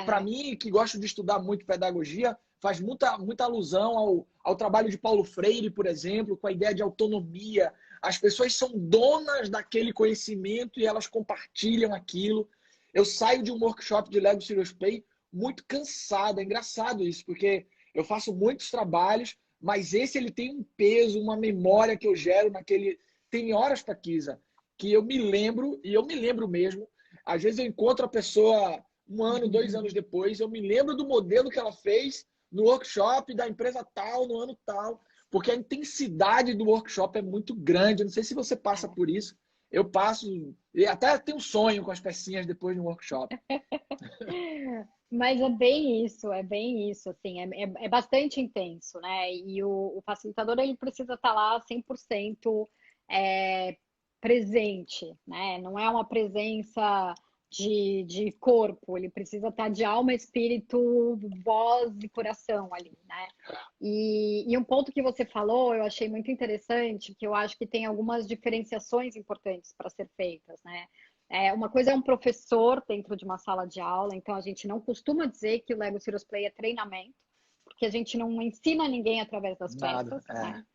Speaker 1: Para
Speaker 2: é,
Speaker 1: mim, que gosto de estudar muito pedagogia, faz muita alusão ao trabalho de Paulo Freire, por exemplo, com a ideia de autonomia. As pessoas são donas daquele conhecimento e elas compartilham aquilo. Eu saio de um workshop de Lego Serious Play muito cansado. É engraçado isso, porque eu faço muitos trabalhos, mas esse ele tem um peso, uma memória que eu gero naquele. Tem horas, Paquisa, que eu me lembro, e eu me lembro mesmo. Às vezes eu encontro a pessoa um ano, 2 anos depois, eu me lembro do modelo que ela fez no workshop da empresa tal, no ano tal, porque a intensidade do workshop é muito grande. Eu não sei se você passa
Speaker 2: é.
Speaker 1: por isso. Eu passo, e até tenho um sonho com as pecinhas depois no workshop.
Speaker 2: Mas é bem isso, assim, é bastante intenso, né? E o facilitador, ele precisa estar lá 100% é, presente, né? Não é uma presença de corpo, ele precisa estar de alma, espírito, voz e coração ali, né? E um ponto que você falou, eu achei muito interessante, que eu acho que tem algumas diferenciações importantes para ser feitas, né? Uma coisa é um professor dentro de uma sala de aula, então a gente não costuma dizer que o Lego Serious Play é treinamento, porque a gente não ensina ninguém através das
Speaker 1: Nada.
Speaker 2: peças, né?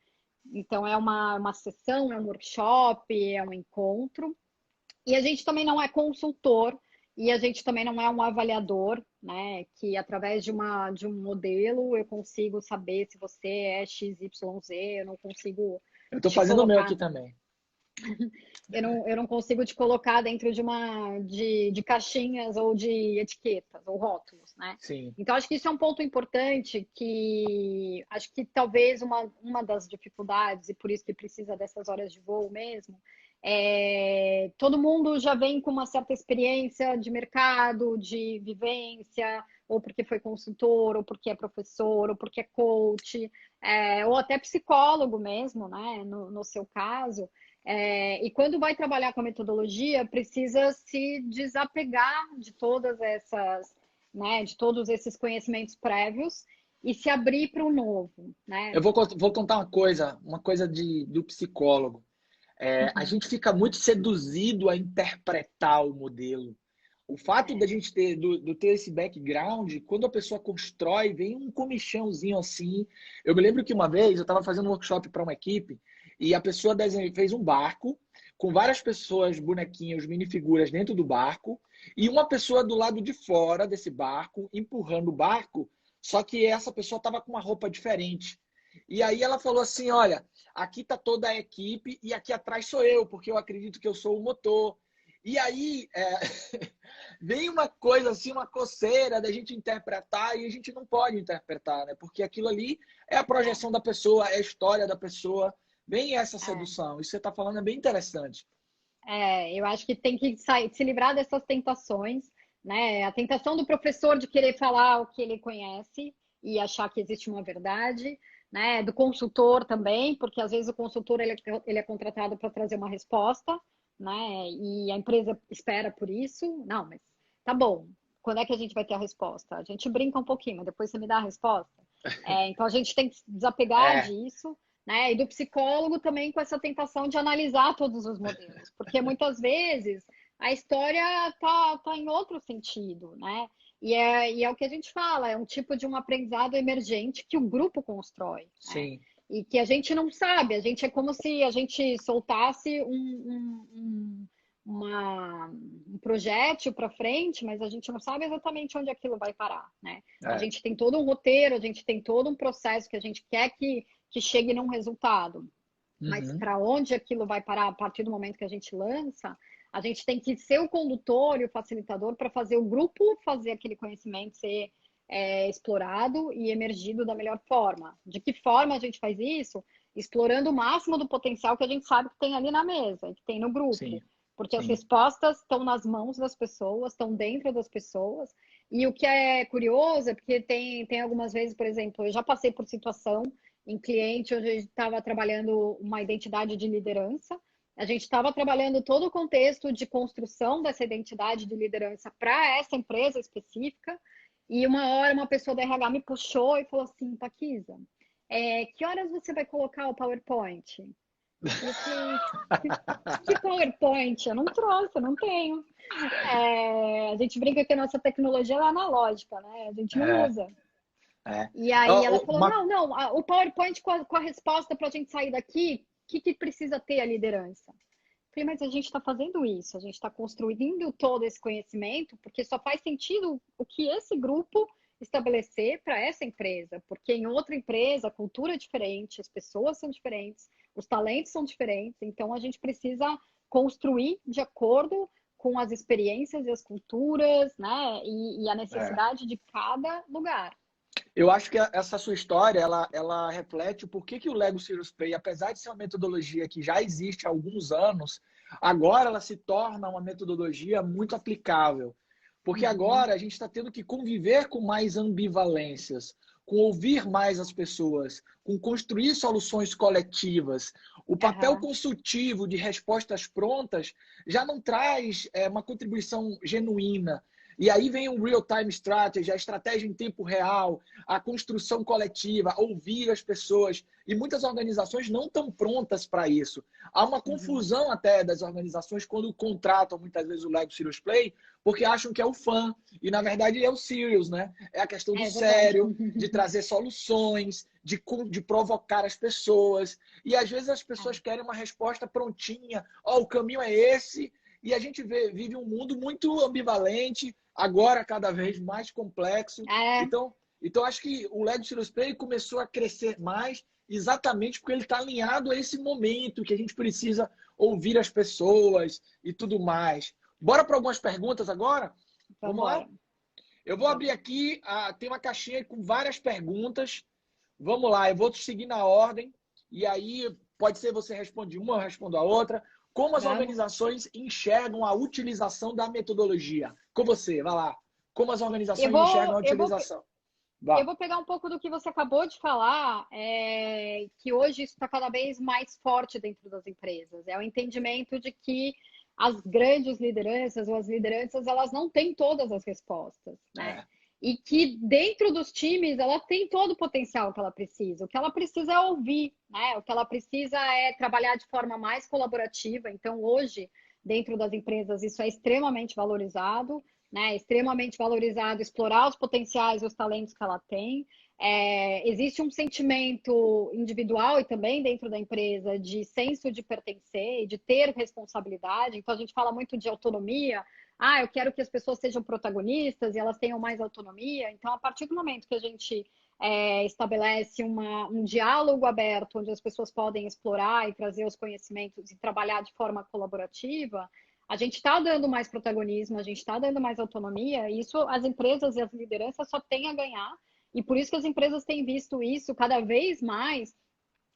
Speaker 2: Então, é uma sessão, é um workshop, é um encontro. E a gente também não é consultor e a gente também não é um avaliador, né? Que através de um modelo eu consigo saber se você é X, Y, Z, eu não consigo
Speaker 1: Eu tô
Speaker 2: te
Speaker 1: fazendo o meu aqui
Speaker 2: colocar.
Speaker 1: também.
Speaker 2: Eu não consigo te colocar dentro de caixinhas ou de etiquetas ou rótulos, né?
Speaker 1: Sim.
Speaker 2: Então, acho que isso é um ponto importante que acho que talvez uma das dificuldades, e por isso que precisa dessas horas de voo mesmo, todo mundo já vem com uma certa experiência de mercado, de vivência, ou porque foi consultor, ou porque é professor, ou porque é coach, ou até psicólogo mesmo, né? No seu caso. E quando vai trabalhar com a metodologia, precisa se desapegar de todas essas, né, de todos esses conhecimentos prévios e se abrir para o novo, né?
Speaker 1: Eu vou contar uma coisa do psicólogo. A
Speaker 2: Uhum.
Speaker 1: gente fica muito seduzido a interpretar o modelo. O fato da
Speaker 2: É,
Speaker 1: gente ter esse background, quando a pessoa constrói, vem um comichãozinho assim. Eu me lembro que uma vez eu estava fazendo um workshop para uma equipe e a pessoa fez um barco com várias pessoas, bonequinhos, minifiguras dentro do barco e uma pessoa do lado de fora desse barco empurrando o barco, só que essa pessoa estava com uma roupa diferente. E aí ela falou assim, olha, aqui está toda a equipe e aqui atrás sou eu, porque eu acredito que eu sou o motor. E aí vem uma coisa assim, uma coceira da gente interpretar e a gente não pode interpretar, né? Porque aquilo ali é a
Speaker 2: é,
Speaker 1: projeção da pessoa, é a história da pessoa. Vem essa
Speaker 2: é.
Speaker 1: sedução. Isso que você está falando é bem interessante.
Speaker 2: Eu acho que tem que sair, se livrar dessas tentações, né? A tentação do professor de querer falar o que ele conhece e achar que existe uma verdade, né? Do consultor também, porque às vezes o consultor ele é contratado para trazer uma resposta, né? E a empresa espera por isso. Não, mas tá bom. Quando é que a gente vai ter a resposta? A gente brinca um pouquinho, mas depois você me dá a resposta. Então a gente tem que se desapegar
Speaker 1: É,
Speaker 2: disso, né? E do psicólogo também com essa tentação de analisar todos os modelos, porque muitas vezes a história tá em outro sentido, né? E é o que a gente fala, é um tipo de um aprendizado emergente que o grupo constrói, né?
Speaker 1: sim.
Speaker 2: E que a gente não sabe, a gente é como se a gente soltasse um projétil para frente, mas a gente não sabe exatamente onde aquilo vai parar, né? A
Speaker 1: É.
Speaker 2: gente tem todo um roteiro, a gente tem todo um processo que a gente quer que chegue num resultado. Mas
Speaker 1: Uhum.
Speaker 2: para onde aquilo vai parar a partir do momento que a gente lança, a gente tem que ser o condutor e o facilitador para fazer o grupo fazer aquele conhecimento ser explorado e emergido da melhor forma. De que forma a gente faz isso? Explorando o máximo do potencial que a gente sabe que tem ali na mesa, que tem no
Speaker 1: Sim,
Speaker 2: grupo. Porque as
Speaker 1: sim.
Speaker 2: respostas estão nas mãos das pessoas, estão dentro das pessoas. E o que é curioso é porque tem algumas vezes, por exemplo, eu já passei por situação em cliente onde a gente estava trabalhando uma identidade de liderança. A gente estava trabalhando todo o contexto de construção dessa identidade de liderança para essa empresa específica. E uma hora uma pessoa da RH me puxou e falou assim, Paquisa, que horas você vai colocar o PowerPoint? E eu falei, que PowerPoint? Eu não trouxe, eu não tenho. A gente brinca que a nossa tecnologia é analógica, né? A gente não
Speaker 1: É,
Speaker 2: usa.
Speaker 1: é.
Speaker 2: E aí ela
Speaker 1: Ó,
Speaker 2: falou, não, o PowerPoint com a resposta para a gente sair daqui, o que precisa ter a liderança? Falei, mas a gente está fazendo isso, a gente está construindo todo esse conhecimento, porque só faz sentido o que esse grupo estabelecer para essa empresa, porque em outra empresa a cultura é diferente, as pessoas são diferentes, os talentos são diferentes, então a gente precisa construir de acordo com as experiências e as culturas, né, e a
Speaker 1: é.
Speaker 2: necessidade de cada lugar.
Speaker 1: Eu acho que essa sua história, ela reflete o porquê que o Lego Serious Play, apesar de ser uma metodologia que já existe há alguns anos, agora ela se torna uma metodologia muito aplicável. Porque
Speaker 2: Uhum.
Speaker 1: agora a gente está tendo que conviver com mais ambivalências, com ouvir mais as pessoas, com construir soluções coletivas. O papel
Speaker 2: Aham.
Speaker 1: consultivo de respostas prontas já não traz uma contribuição genuína. E aí vem o real-time strategy, a estratégia em tempo real, a construção coletiva, ouvir as pessoas. E muitas organizações não estão prontas para isso. Há uma confusão até das organizações quando contratam muitas vezes o Lego Serious Play, porque acham que é o fã. E na verdade é o serious, né? É a questão do sério, de trazer soluções, de provocar as pessoas. E às vezes as pessoas querem uma resposta prontinha. Ó, o caminho é esse. E a gente vive um mundo muito ambivalente, agora cada vez mais complexo. Então acho que o Lego Serious Play começou a crescer mais exatamente porque ele está alinhado a esse momento que a gente precisa ouvir as pessoas e tudo mais. Bora para algumas perguntas agora? Vamos lá? Eu vou abrir aqui, tem uma caixinha com várias perguntas. Vamos lá, eu vou seguir na ordem. E aí, pode ser você responde uma, eu respondo a outra. Como as organizações enxergam a utilização da metodologia? Com você, vai lá. Como as organizações enxergam a utilização?
Speaker 2: Eu vou pegar um pouco do que você acabou de falar, que hoje isso está cada vez mais forte dentro das empresas. É o entendimento de que as grandes lideranças ou as lideranças, elas não têm todas as respostas, né? E que dentro dos times ela tem todo o potencial que ela precisa. O que ela precisa é ouvir, né? O que ela precisa é trabalhar de forma mais colaborativa. Então, hoje, dentro das empresas, isso é extremamente valorizado, né? Extremamente valorizado explorar os potenciais e os talentos que ela tem. Existe um sentimento individual e também dentro da empresa de senso de pertencer e de ter responsabilidade. Então, a gente fala muito de autonomia. Eu quero que as pessoas sejam protagonistas e elas tenham mais autonomia. Então, a partir do momento que a gente estabelece um diálogo aberto, onde as pessoas podem explorar e trazer os conhecimentos e trabalhar de forma colaborativa, a gente está dando mais protagonismo, a gente está dando mais autonomia. E isso as empresas e as lideranças só têm a ganhar. E por isso que as empresas têm visto isso cada vez mais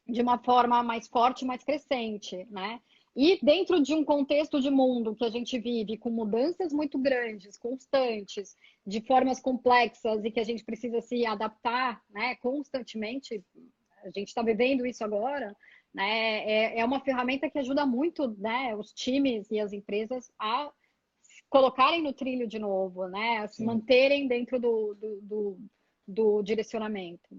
Speaker 2: de uma forma mais forte, mais crescente, né? E dentro de um contexto de mundo que a gente vive com mudanças muito grandes, constantes, de formas complexas e que a gente precisa se adaptar, né, constantemente, a gente está vivendo isso agora, né? É uma ferramenta que ajuda muito, né, os times e as empresas a se colocarem no trilho de novo, né? A se manterem dentro do direcionamento.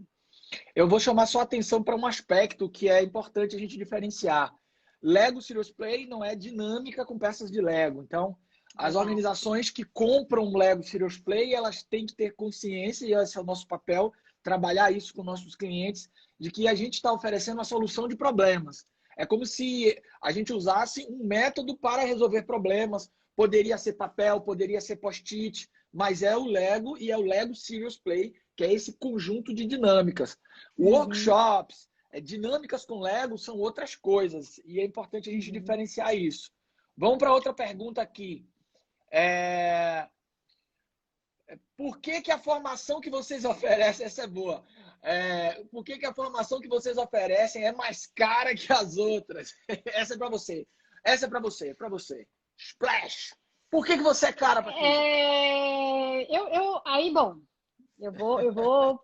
Speaker 1: Eu vou chamar sua atenção para um aspecto que é importante a gente diferenciar. Lego Serious Play não é dinâmica com peças de Lego. Então, as organizações que compram Lego Serious Play, elas têm que ter consciência, e esse é o nosso papel, trabalhar isso com nossos clientes, de que a gente está oferecendo a solução de problemas. É como se a gente usasse um método para resolver problemas. Poderia ser papel, poderia ser post-it, mas é o Lego e é o Lego Serious Play, que é esse conjunto de dinâmicas. Workshops, dinâmicas com Lego são outras coisas. E é importante a gente diferenciar isso. Vamos para outra pergunta aqui. Por que a formação que vocês oferecem, essa é boa, por que a formação que vocês oferecem é mais cara que as outras? Essa é para você. Essa é para você, é para você. Splash! Por que você é cara, Patrícia?
Speaker 2: Eu vou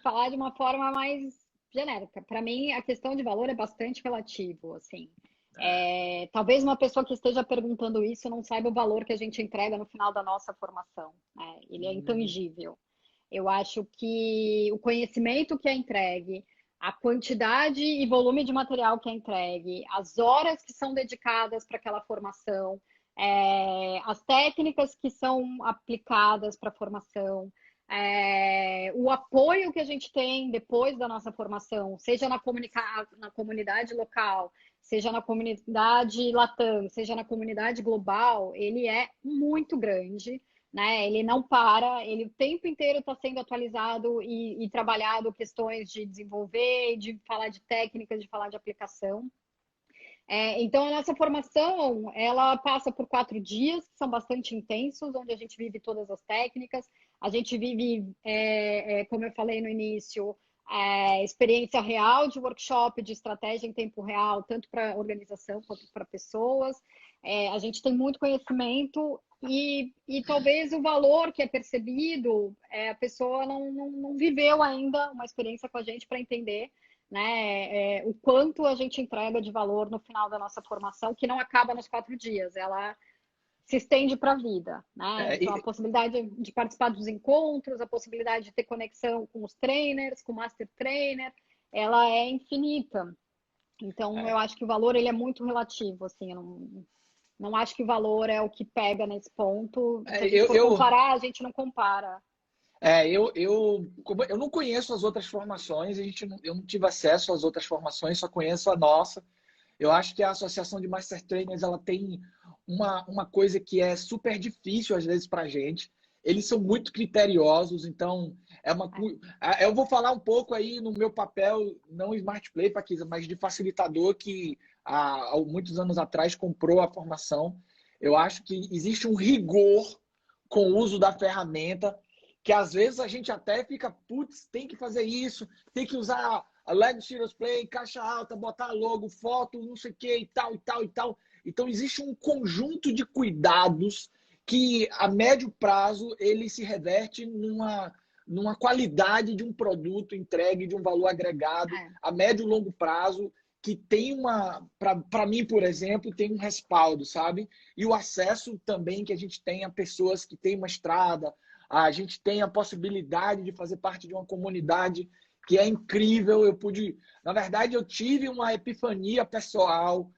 Speaker 2: falar de uma forma mais genérica. Para mim, a questão de valor é bastante relativo, assim. Talvez uma pessoa que esteja perguntando isso não saiba o valor que a gente entrega no final da nossa formação, né? Ele é intangível. Eu acho que o conhecimento que é entregue, a quantidade e volume de material que é entregue, as horas que são dedicadas para aquela formação, as técnicas que são aplicadas para a formação, o apoio que a gente tem depois da nossa formação, seja na comunidade local, seja na comunidade Latam, seja na comunidade global, ele é muito grande, né? Ele não para, ele o tempo inteiro está sendo atualizado e trabalhado questões de desenvolver, de falar de técnicas, de falar de aplicação. Então, a nossa formação, ela passa por 4 dias, que são bastante intensos, onde a gente vive todas as técnicas, a gente vive, como eu falei no início, experiência real de workshop, de estratégia em tempo real, tanto para organização quanto para pessoas. A gente tem muito conhecimento e talvez o valor que é percebido, a pessoa não viveu ainda uma experiência com a gente para entender, né, o quanto a gente entrega de valor no final da nossa formação, que não acaba nos 4 dias. Ela se estende para a vida, né?
Speaker 3: É,
Speaker 2: Então, a possibilidade de participar dos encontros, a possibilidade de ter conexão com os trainers, com o master trainer, ela é infinita. Então, eu acho que o valor ele é muito relativo, assim, eu não acho que o valor é o que pega nesse ponto. Se a gente for comparar, a gente não compara.
Speaker 3: Eu não conheço as outras formações, eu não tive acesso às outras formações, só conheço a nossa. Eu acho que a Associação de Master Trainers ela tem uma coisa que é super difícil às vezes para a gente. Eles são muito criteriosos, então eu vou falar um pouco aí no meu papel, não Smart Play, Paquisa, mas de facilitador que há muitos anos atrás comprou a formação. Eu acho que existe um rigor com o uso da ferramenta, que às vezes a gente até fica, putz, tem que fazer isso, tem que usar a Lego Serious Play, caixa alta, botar logo, foto, não sei o que e tal, e tal, e tal. Então existe um conjunto de cuidados que a médio prazo ele se reverte numa qualidade de um produto entregue, de um valor agregado, a médio e longo prazo, que tem para mim, por exemplo, tem um respaldo, sabe? E o acesso também que a gente tem a pessoas que têm uma estrada, a gente tem a possibilidade de fazer parte de uma comunidade que é incrível. Na verdade, eu tive uma epifania pessoal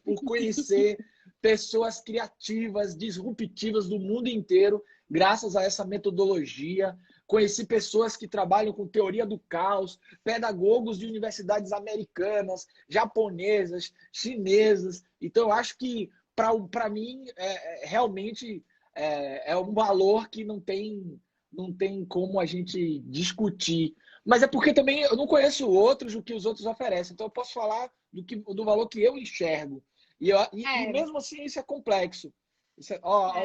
Speaker 3: por conhecer pessoas criativas, disruptivas do mundo inteiro, graças a essa metodologia. Conheci pessoas que trabalham com teoria do caos, pedagogos de universidades americanas, japonesas, chinesas. Então, eu acho que, para mim, realmente é um valor que não tem como a gente discutir. Mas é porque também eu não conheço outros, o que os outros oferecem. Então, eu posso falar do valor que eu enxergo. E mesmo assim, isso é complexo.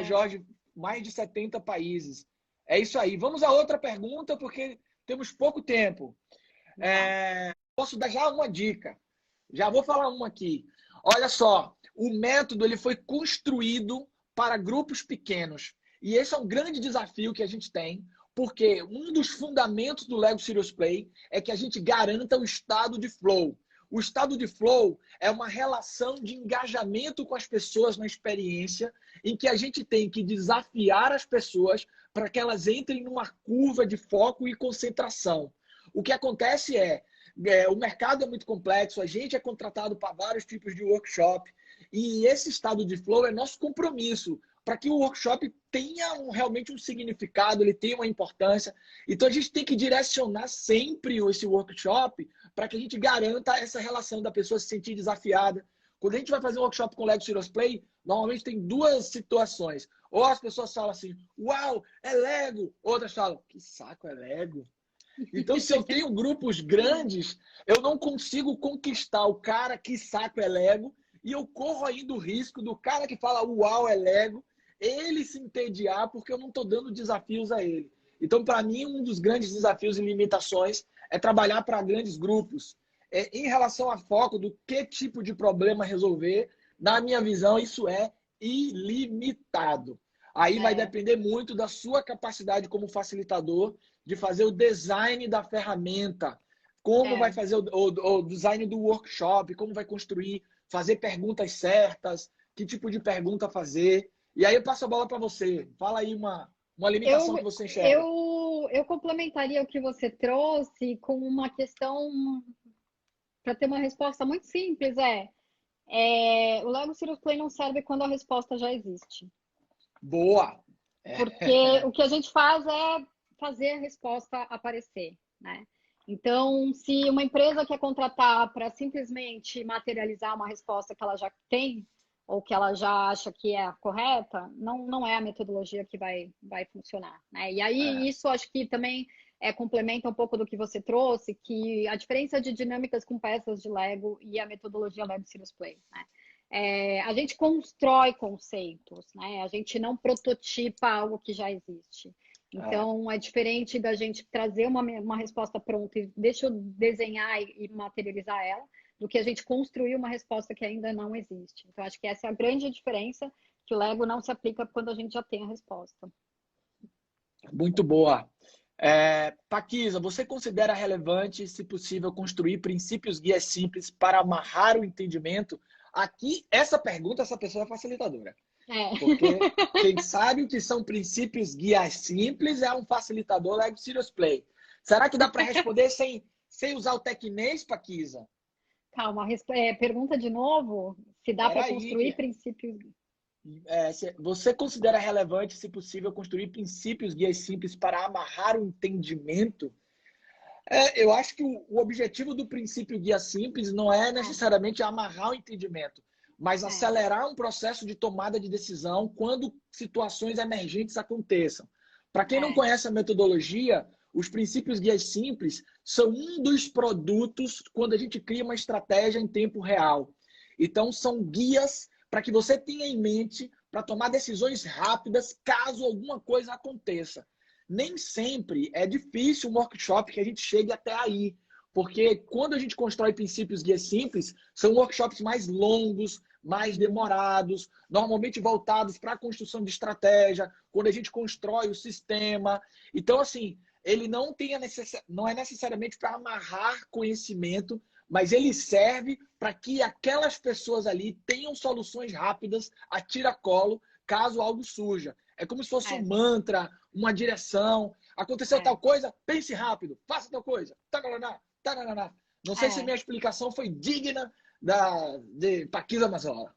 Speaker 3: Jorge, mais de 70 países. É isso aí. Vamos a outra pergunta, porque temos pouco tempo. Posso dar já uma dica. Já vou falar uma aqui. Olha só, o método ele foi construído para grupos pequenos. E esse é um grande desafio que a gente tem, porque um dos fundamentos do Lego Serious Play é que a gente garanta o estado de flow. O estado de flow é uma relação de engajamento com as pessoas na experiência, em que a gente tem que desafiar as pessoas para que elas entrem numa curva de foco e concentração. O que acontece o mercado é muito complexo, a gente é contratado para vários tipos de workshop, e esse estado de flow é nosso compromisso para que o workshop tenha realmente um significado, ele tenha uma importância. Então, a gente tem que direcionar sempre esse workshop para que a gente garanta essa relação da pessoa se sentir desafiada. Quando a gente vai fazer um workshop com Lego Serious Play, normalmente tem duas situações. Ou as pessoas falam assim, uau, é Lego. Outras falam, que saco, é Lego. Então, se eu tenho grupos grandes, eu não consigo conquistar o cara que saco é Lego, e eu corro ainda o risco do cara que fala uau, é Lego, ele se entediar porque eu não estou dando desafios a ele. Então, para mim, um dos grandes desafios e limitações é trabalhar para grandes grupos. Em relação a foco do que tipo de problema resolver, na minha visão, isso é ilimitado. Aí vai depender muito da sua capacidade como facilitador de fazer o design da ferramenta, como vai fazer o design do workshop, como vai construir, fazer perguntas certas, que tipo de pergunta fazer. E aí eu passo a bola para você. Fala aí uma limitação que você enxerga.
Speaker 2: Eu complementaria o que você trouxe com uma questão para ter uma resposta muito simples. O Lego Serious Play não serve quando a resposta já existe.
Speaker 3: Boa!
Speaker 2: Porque o que a gente faz é fazer a resposta aparecer, né? Então, se uma empresa quer contratar para simplesmente materializar uma resposta que ela já tem, ou que ela já acha que é a correta, não é a metodologia que vai funcionar, né? E aí, isso acho que também complementa um pouco do que você trouxe, que a diferença de dinâmicas com peças de Lego e a metodologia Lego Serious Play, né? A gente constrói conceitos, né? A gente não prototipa algo que já existe. Então, é diferente da gente trazer uma resposta pronta e deixa eu desenhar e materializar ela, do que a gente construir uma resposta que ainda não existe. Então, acho que essa é a grande diferença, que o Lego não se aplica quando a gente já tem a resposta.
Speaker 3: Muito boa. Paquisa, você considera relevante, se possível, construir princípios guias simples para amarrar o entendimento? Aqui, essa pergunta, essa pessoa é facilitadora.
Speaker 2: É.
Speaker 3: Porque quem sabe o que são princípios guias simples é um facilitador Lego Serious Play. Será que dá para responder sem usar o tecnês, Paquisa?
Speaker 2: Calma, pergunta de novo. Se dá para
Speaker 3: Peraí,
Speaker 2: construir princípios.
Speaker 3: você considera relevante, se possível, construir princípios guias simples para amarrar o entendimento? Eu acho que o objetivo do princípio guia simples não é necessariamente amarrar o entendimento, mas
Speaker 2: É,
Speaker 3: acelerar um processo de tomada de decisão quando situações emergentes aconteçam. Para quem não
Speaker 2: é,
Speaker 3: conhece a metodologia, os princípios guias simples são um dos produtos quando a gente cria uma estratégia em tempo real. Então, são guias para que você tenha em mente para tomar decisões rápidas caso alguma coisa aconteça. Nem sempre é difícil um workshop que a gente chegue até aí, porque quando a gente constrói princípios guias simples, são workshops mais longos, mais demorados, normalmente voltados para a construção de estratégia, quando a gente constrói o sistema. Então, assim, ele não é necessariamente para amarrar conhecimento, mas ele serve para que aquelas pessoas ali tenham soluções rápidas a tiracolo, caso algo surja. É como se fosse um
Speaker 2: é,
Speaker 3: mantra, uma direção. Aconteceu
Speaker 2: é,
Speaker 3: tal coisa, pense rápido, faça tal coisa. Tarará, tarará. Não sei se
Speaker 2: é.
Speaker 3: minha explicação foi digna de Paquisa Mazola.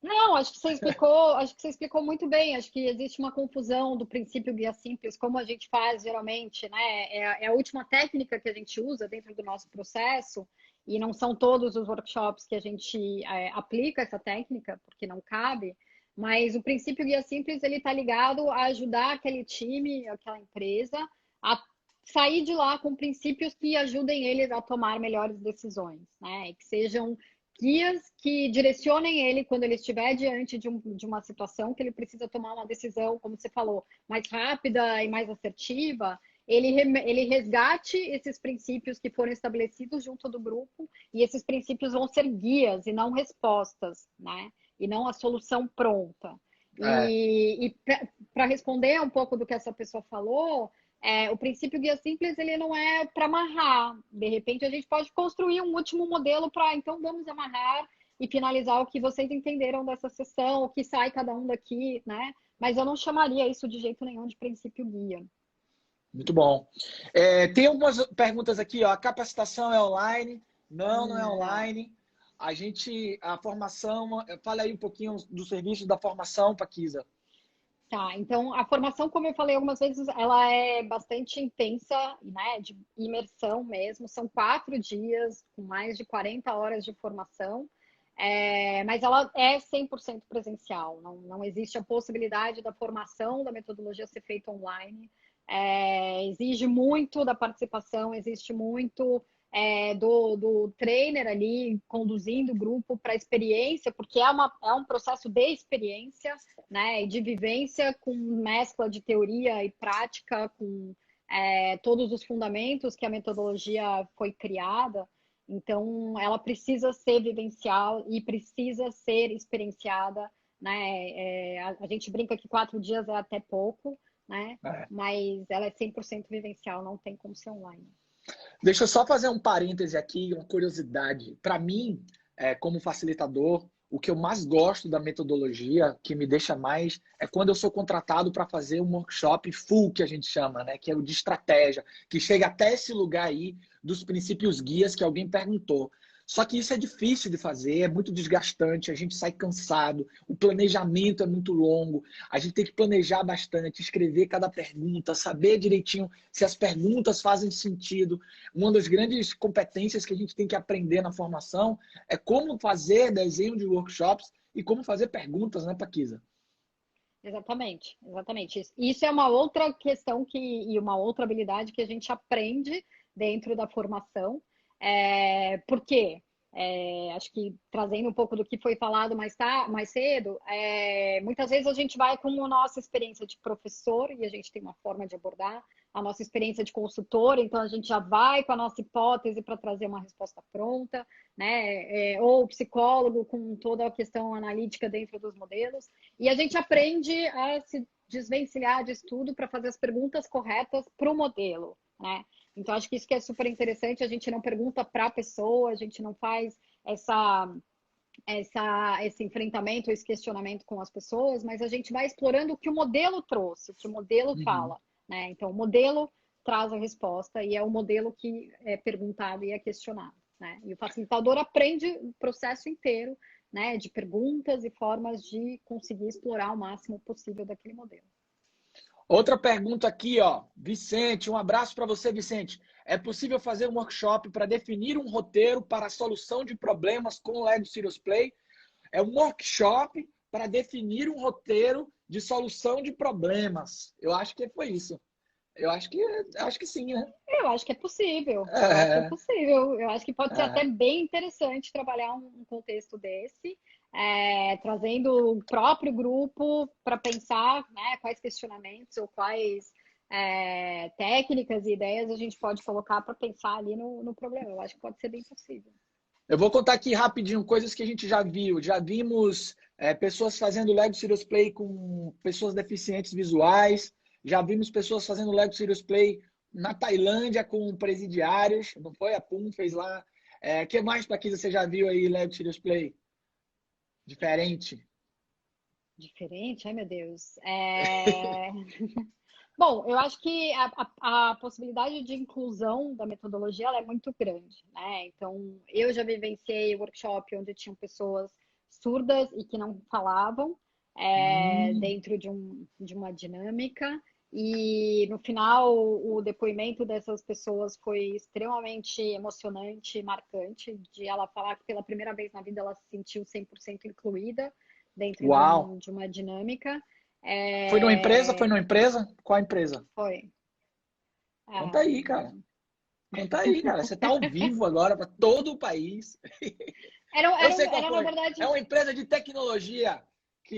Speaker 2: Não, acho que você explicou muito bem. Acho que existe uma confusão do princípio guia simples, como a gente faz geralmente, né? É a última técnica que a gente usa dentro do nosso processo, e não são todos os workshops que a gente aplica essa técnica, porque não cabe, mas o princípio guia simples ele está ligado a ajudar aquele time, aquela empresa, a sair de lá com princípios que ajudem eles a tomar melhores decisões, né? E que sejam guias que direcionem ele quando ele estiver diante de uma situação que ele precisa tomar uma decisão, como você falou, mais rápida e mais assertiva, ele resgate esses princípios que foram estabelecidos junto do grupo, e esses princípios vão ser guias e não respostas, né? E não a solução pronta.
Speaker 3: É,
Speaker 2: E para responder um pouco do que essa pessoa falou, o princípio guia simples ele não é para amarrar. De repente a gente pode construir um último modelo para então vamos amarrar e finalizar o que vocês entenderam dessa sessão, o que sai cada um daqui, né? Mas eu não chamaria isso de jeito nenhum de princípio guia.
Speaker 3: muito bom. Tem algumas perguntas aqui, ó. A capacitação é online? Não, não é
Speaker 2: Não.
Speaker 3: online. A formação, fala aí um pouquinho do serviço da formação, Paquisa.
Speaker 2: Tá, então a formação, como eu falei algumas vezes, ela é bastante intensa, né, de imersão mesmo. São 4 dias, com mais de 40 horas de formação, mas ela é 100% presencial. Não existe a possibilidade da formação da metodologia ser feita online. Exige muito da participação, existe muito do trainer ali conduzindo o grupo para a experiência, porque é um processo de experiência, né, e de vivência com mescla de teoria e prática, com todos os fundamentos que a metodologia foi criada. Então, ela precisa ser vivencial e precisa ser experienciada, né? A gente brinca que 4 dias é até pouco, né?
Speaker 3: É.
Speaker 2: Mas ela é 100% vivencial, não tem como ser online.
Speaker 3: Deixa eu só fazer um parêntese aqui, uma curiosidade. Para mim, como facilitador, o que eu mais gosto da metodologia, que me deixa mais, é quando eu sou contratado para fazer um workshop full, que a gente chama, né? Que é o de estratégia, que chega até esse lugar aí dos princípios guias que alguém perguntou. Só que isso é difícil de fazer, é muito desgastante, a gente sai cansado, o planejamento é muito longo, a gente tem que planejar bastante, escrever cada pergunta, saber direitinho se as perguntas fazem sentido. Uma das grandes competências que a gente tem que aprender na formação é como fazer desenho de workshops e como fazer perguntas, né, Paquisa?
Speaker 2: Exatamente, exatamente. Isso é uma outra questão e uma outra habilidade que a gente aprende dentro da formação. Por quê? Acho que trazendo um pouco do que foi falado mais cedo, muitas vezes a gente vai com a nossa experiência de professor e a gente tem uma forma de abordar, a nossa experiência de consultor, então a gente já vai com a nossa hipótese para trazer uma resposta pronta, né? Ou psicólogo com toda a questão analítica dentro dos modelos, e a gente aprende a se desvencilhar disso tudo para fazer as perguntas corretas para o modelo, né? Então, acho que isso que é super interessante, a gente não pergunta para a pessoa, a gente não faz esse enfrentamento, esse questionamento com as pessoas, mas a gente vai explorando o que o modelo trouxe, o que o modelo
Speaker 3: Uhum.
Speaker 2: fala, né? Então, o modelo traz a resposta e é o modelo que é perguntado e é questionado, né? E o facilitador aprende o processo inteiro, né, de perguntas e formas de conseguir explorar o máximo possível daquele modelo.
Speaker 3: Outra pergunta aqui, ó. Vicente, um abraço para você, Vicente. É possível fazer um workshop para definir um roteiro para a solução de problemas com o Lego Serious Play? É um workshop para definir um roteiro de solução de problemas. Eu acho que foi isso. Eu acho que sim, né?
Speaker 2: Eu acho que é possível, eu acho que é
Speaker 3: É,
Speaker 2: possível, eu acho que pode ser até
Speaker 3: é.
Speaker 2: bem interessante trabalhar um contexto desse, trazendo o próprio grupo para pensar, né, quais questionamentos ou quais técnicas e ideias a gente pode colocar para pensar ali no problema. Eu acho que pode ser bem possível.
Speaker 3: Eu vou contar aqui rapidinho coisas que a gente já viu. Já vimos pessoas fazendo Lego Serious Play com pessoas deficientes visuais. Já vimos pessoas fazendo Lego Serious Play na Tailândia com presidiários. Não foi? A Pum fez lá. O que mais, Paquisa, você já viu aí Lego Serious Play? Diferente.
Speaker 2: Diferente, ai meu Deus. Bom, eu acho que a possibilidade de inclusão da metodologia ela é muito grande, né? Então, eu já vivenciei workshop onde tinham pessoas surdas e que não falavam
Speaker 3: Hum,
Speaker 2: dentro de uma dinâmica. E no final, o depoimento dessas pessoas foi extremamente emocionante e marcante, de ela falar que pela primeira vez na vida ela se sentiu 100% incluída dentro
Speaker 3: uau.
Speaker 2: de uma dinâmica.
Speaker 3: Foi numa empresa? Foi
Speaker 2: É,
Speaker 3: numa empresa? Qual empresa?
Speaker 2: foi.
Speaker 3: Conta aí,
Speaker 2: Ah,
Speaker 3: cara. Conta aí, cara. Você tá ao vivo agora para todo o país. Eu sei qual
Speaker 2: na
Speaker 3: foi.
Speaker 2: verdade,
Speaker 3: É uma empresa de tecnologia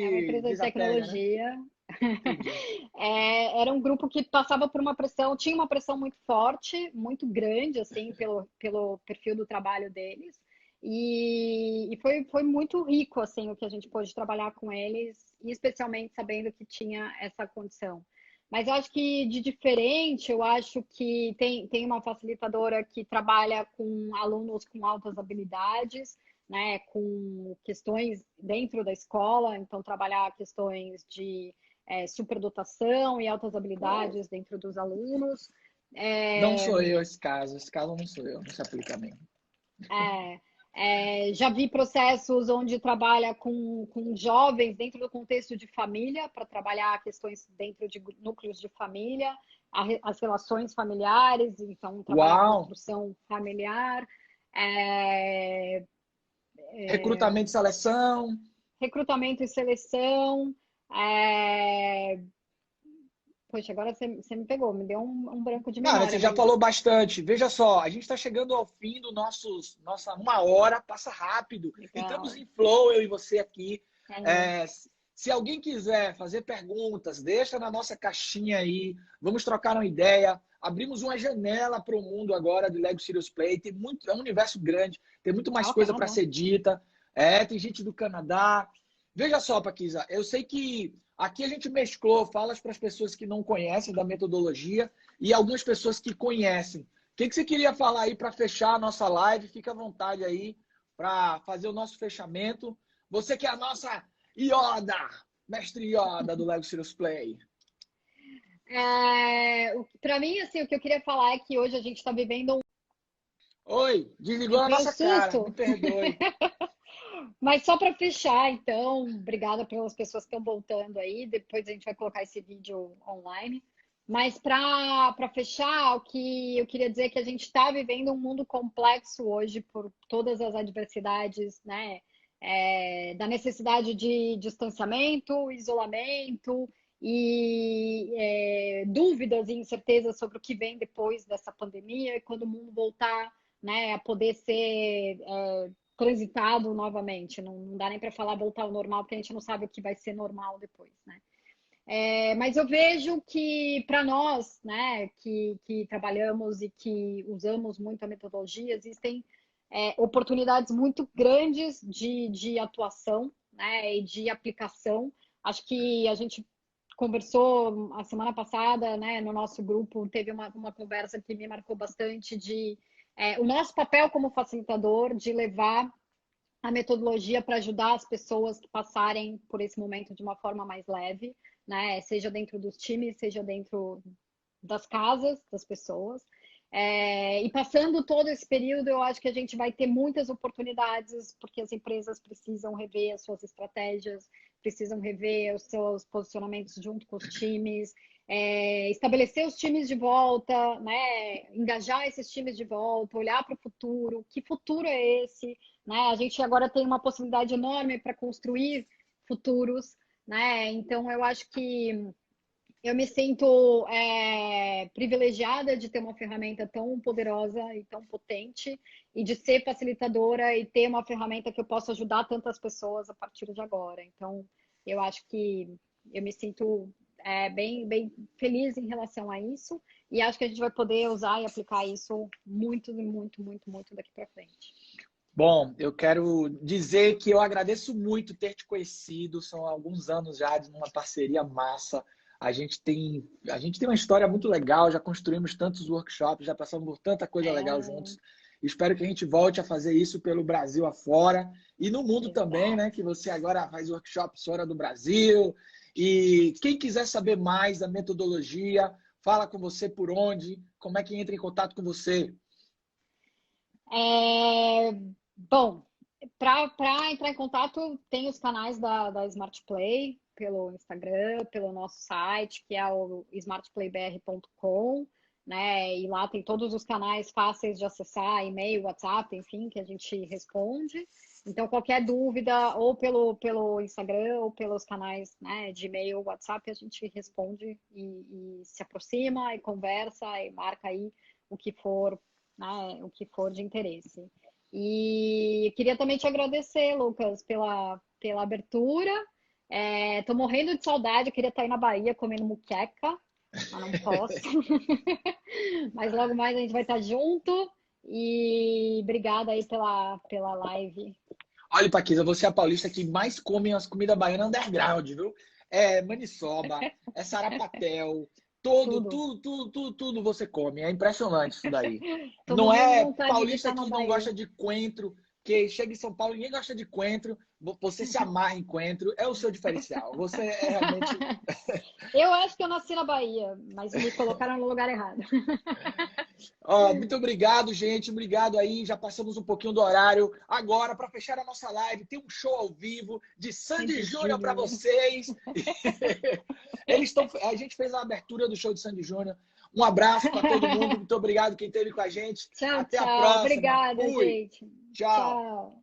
Speaker 2: é uma
Speaker 3: que
Speaker 2: empresa de
Speaker 3: diz a tag, né?
Speaker 2: tecnologia.
Speaker 3: Entendi.
Speaker 2: Era um grupo que passava por uma pressão, tinha uma pressão muito forte, muito grande, assim, pelo perfil do trabalho deles. E foi muito rico, assim, o que a gente pôde trabalhar com eles, e especialmente sabendo que tinha essa condição. Mas eu acho que de diferente, eu acho que tem uma facilitadora que trabalha com alunos com altas habilidades, né, com questões dentro da escola, então trabalhar questões de superdotação e altas habilidades dentro dos alunos.
Speaker 3: Não
Speaker 2: É,
Speaker 3: sou eu esse caso. Esse caso não sou eu. Não se aplica a mim.
Speaker 2: já vi processos onde trabalha com jovens dentro do contexto de família, para trabalhar questões dentro de núcleos de família, as relações familiares, então trabalhar
Speaker 3: Uau!
Speaker 2: construção familiar. É,
Speaker 3: Recrutamento e seleção.
Speaker 2: recrutamento e seleção. É... Poxa, agora você me pegou, me deu um branco de
Speaker 3: Cara,
Speaker 2: memória,
Speaker 3: você já
Speaker 2: mas
Speaker 3: falou bastante. Veja só, a gente está chegando ao fim do nossa 1 hora, passa rápido. E estamos
Speaker 2: legal.
Speaker 3: em flow, eu e você aqui.
Speaker 2: É,
Speaker 3: É, se alguém quiser fazer perguntas, deixa na nossa caixinha aí. Vamos trocar uma ideia. Abrimos uma janela para o mundo agora do Lego Serious Play. Tem muito, é um universo grande, tem muito mais
Speaker 2: ó,
Speaker 3: coisa para
Speaker 2: Canadá.
Speaker 3: ser dita. Tem gente do Canadá. Veja só, Paquisa, eu sei que aqui a gente mesclou falas para as pessoas que não conhecem da metodologia e algumas pessoas que conhecem. O que você queria falar aí para fechar a nossa live? Fica à vontade aí para fazer o nosso fechamento. Você que é a nossa Yoda, mestre Yoda do Lego Serious Play.
Speaker 2: Para mim, assim, o que eu queria falar é que hoje a gente está vivendo um.
Speaker 3: Oi, desligou na
Speaker 2: Entrei um
Speaker 3: nossa cara, me
Speaker 2: susto,
Speaker 3: perdoe.
Speaker 2: mas só para fechar, então, obrigada pelas pessoas que estão voltando aí. Depois a gente vai colocar esse vídeo online. Mas para fechar, o que eu queria dizer é que a gente está vivendo um mundo complexo hoje por todas as adversidades, né? Da necessidade de distanciamento, isolamento e dúvidas e incertezas sobre o que vem depois dessa pandemia e quando o mundo voltar, né, a poder ser transitado novamente. Não dá nem para falar voltar ao normal, porque a gente não sabe o que vai ser normal depois, né? Mas eu vejo que para nós, né, que trabalhamos e que usamos muito a metodologia, existem oportunidades muito grandes de atuação, né, e de aplicação. Acho que a gente conversou a semana passada, né, no nosso grupo, teve uma conversa que me marcou bastante de o nosso papel como facilitador de levar a metodologia para ajudar as pessoas que passarem por esse momento de uma forma mais leve, né? Seja dentro dos times, seja dentro das casas das pessoas. E passando todo esse período, eu acho que a gente vai ter muitas oportunidades, porque as empresas precisam rever as suas estratégias, precisam rever os seus posicionamentos junto com os times, estabelecer os times de volta, né? Engajar esses times de volta, olhar para o futuro. Que futuro é esse? Né? A gente agora tem uma possibilidade enorme para construir futuros, né? Então, eu acho que eu me sinto privilegiada de ter uma ferramenta tão poderosa e tão potente e de ser facilitadora e ter uma ferramenta que eu possa ajudar tantas pessoas a partir de agora. Então, eu acho que eu me sinto bem, bem feliz em relação a isso e acho que a gente vai poder usar e aplicar isso muito, muito, muito, muito daqui para frente.
Speaker 3: Bom, eu quero dizer que eu agradeço muito ter te conhecido. São alguns anos já de uma parceria massa. A gente tem uma história muito legal, já construímos tantos workshops, já passamos por tanta coisa legal juntos. Espero que a gente volte a fazer isso pelo Brasil afora e no mundo também, né? Que você agora faz workshops fora do Brasil. E quem quiser saber mais da metodologia, fala com você por onde, como é que entra em contato com você?
Speaker 2: Bom, para entrar em contato, tem os canais da Smart Play, pelo Instagram, pelo nosso site, que é o smartplaybr.com, né? E lá tem todos os canais fáceis de acessar, e-mail, WhatsApp, enfim, que a gente responde. Então, qualquer dúvida, ou pelo Instagram, ou pelos canais, né, de e-mail, WhatsApp, a gente responde e se aproxima e conversa e marca aí o que for, né, o que for de interesse. E queria também te agradecer, Lucas, pela abertura. Tô morrendo de saudade, eu queria estar aí na Bahia comendo muqueca, mas não posso. Mas logo mais a gente vai estar junto. E obrigada aí pela live.
Speaker 3: Olha, Paquisa, você é a paulista que mais come as comidas baianas underground, viu? É maniçoba, é sarapatel, tudo você come. É impressionante isso daí.
Speaker 2: Tô
Speaker 3: Não
Speaker 2: morrendo de
Speaker 3: é
Speaker 2: vontade de
Speaker 3: paulista
Speaker 2: estar na
Speaker 3: que não
Speaker 2: Bahia.
Speaker 3: gosta de coentro, que chega em São Paulo e ninguém gosta de coentro. Você se amarra em coentro, é o seu diferencial. Você é realmente...
Speaker 2: Eu acho que eu nasci na Bahia, mas me colocaram no lugar errado.
Speaker 3: Muito obrigado, gente. Obrigado aí. Já passamos um pouquinho do horário. Agora, para fechar a nossa live, tem um show ao vivo de Sandy Júnior para vocês. A gente fez a abertura do show de Sandy Júnior. Um abraço para todo mundo. Muito obrigado quem esteve com a gente.
Speaker 2: Tchau,
Speaker 3: Até a
Speaker 2: tchau.
Speaker 3: próxima.
Speaker 2: Obrigada,
Speaker 3: Fui.
Speaker 2: gente.
Speaker 3: Tchau.
Speaker 2: Tchau.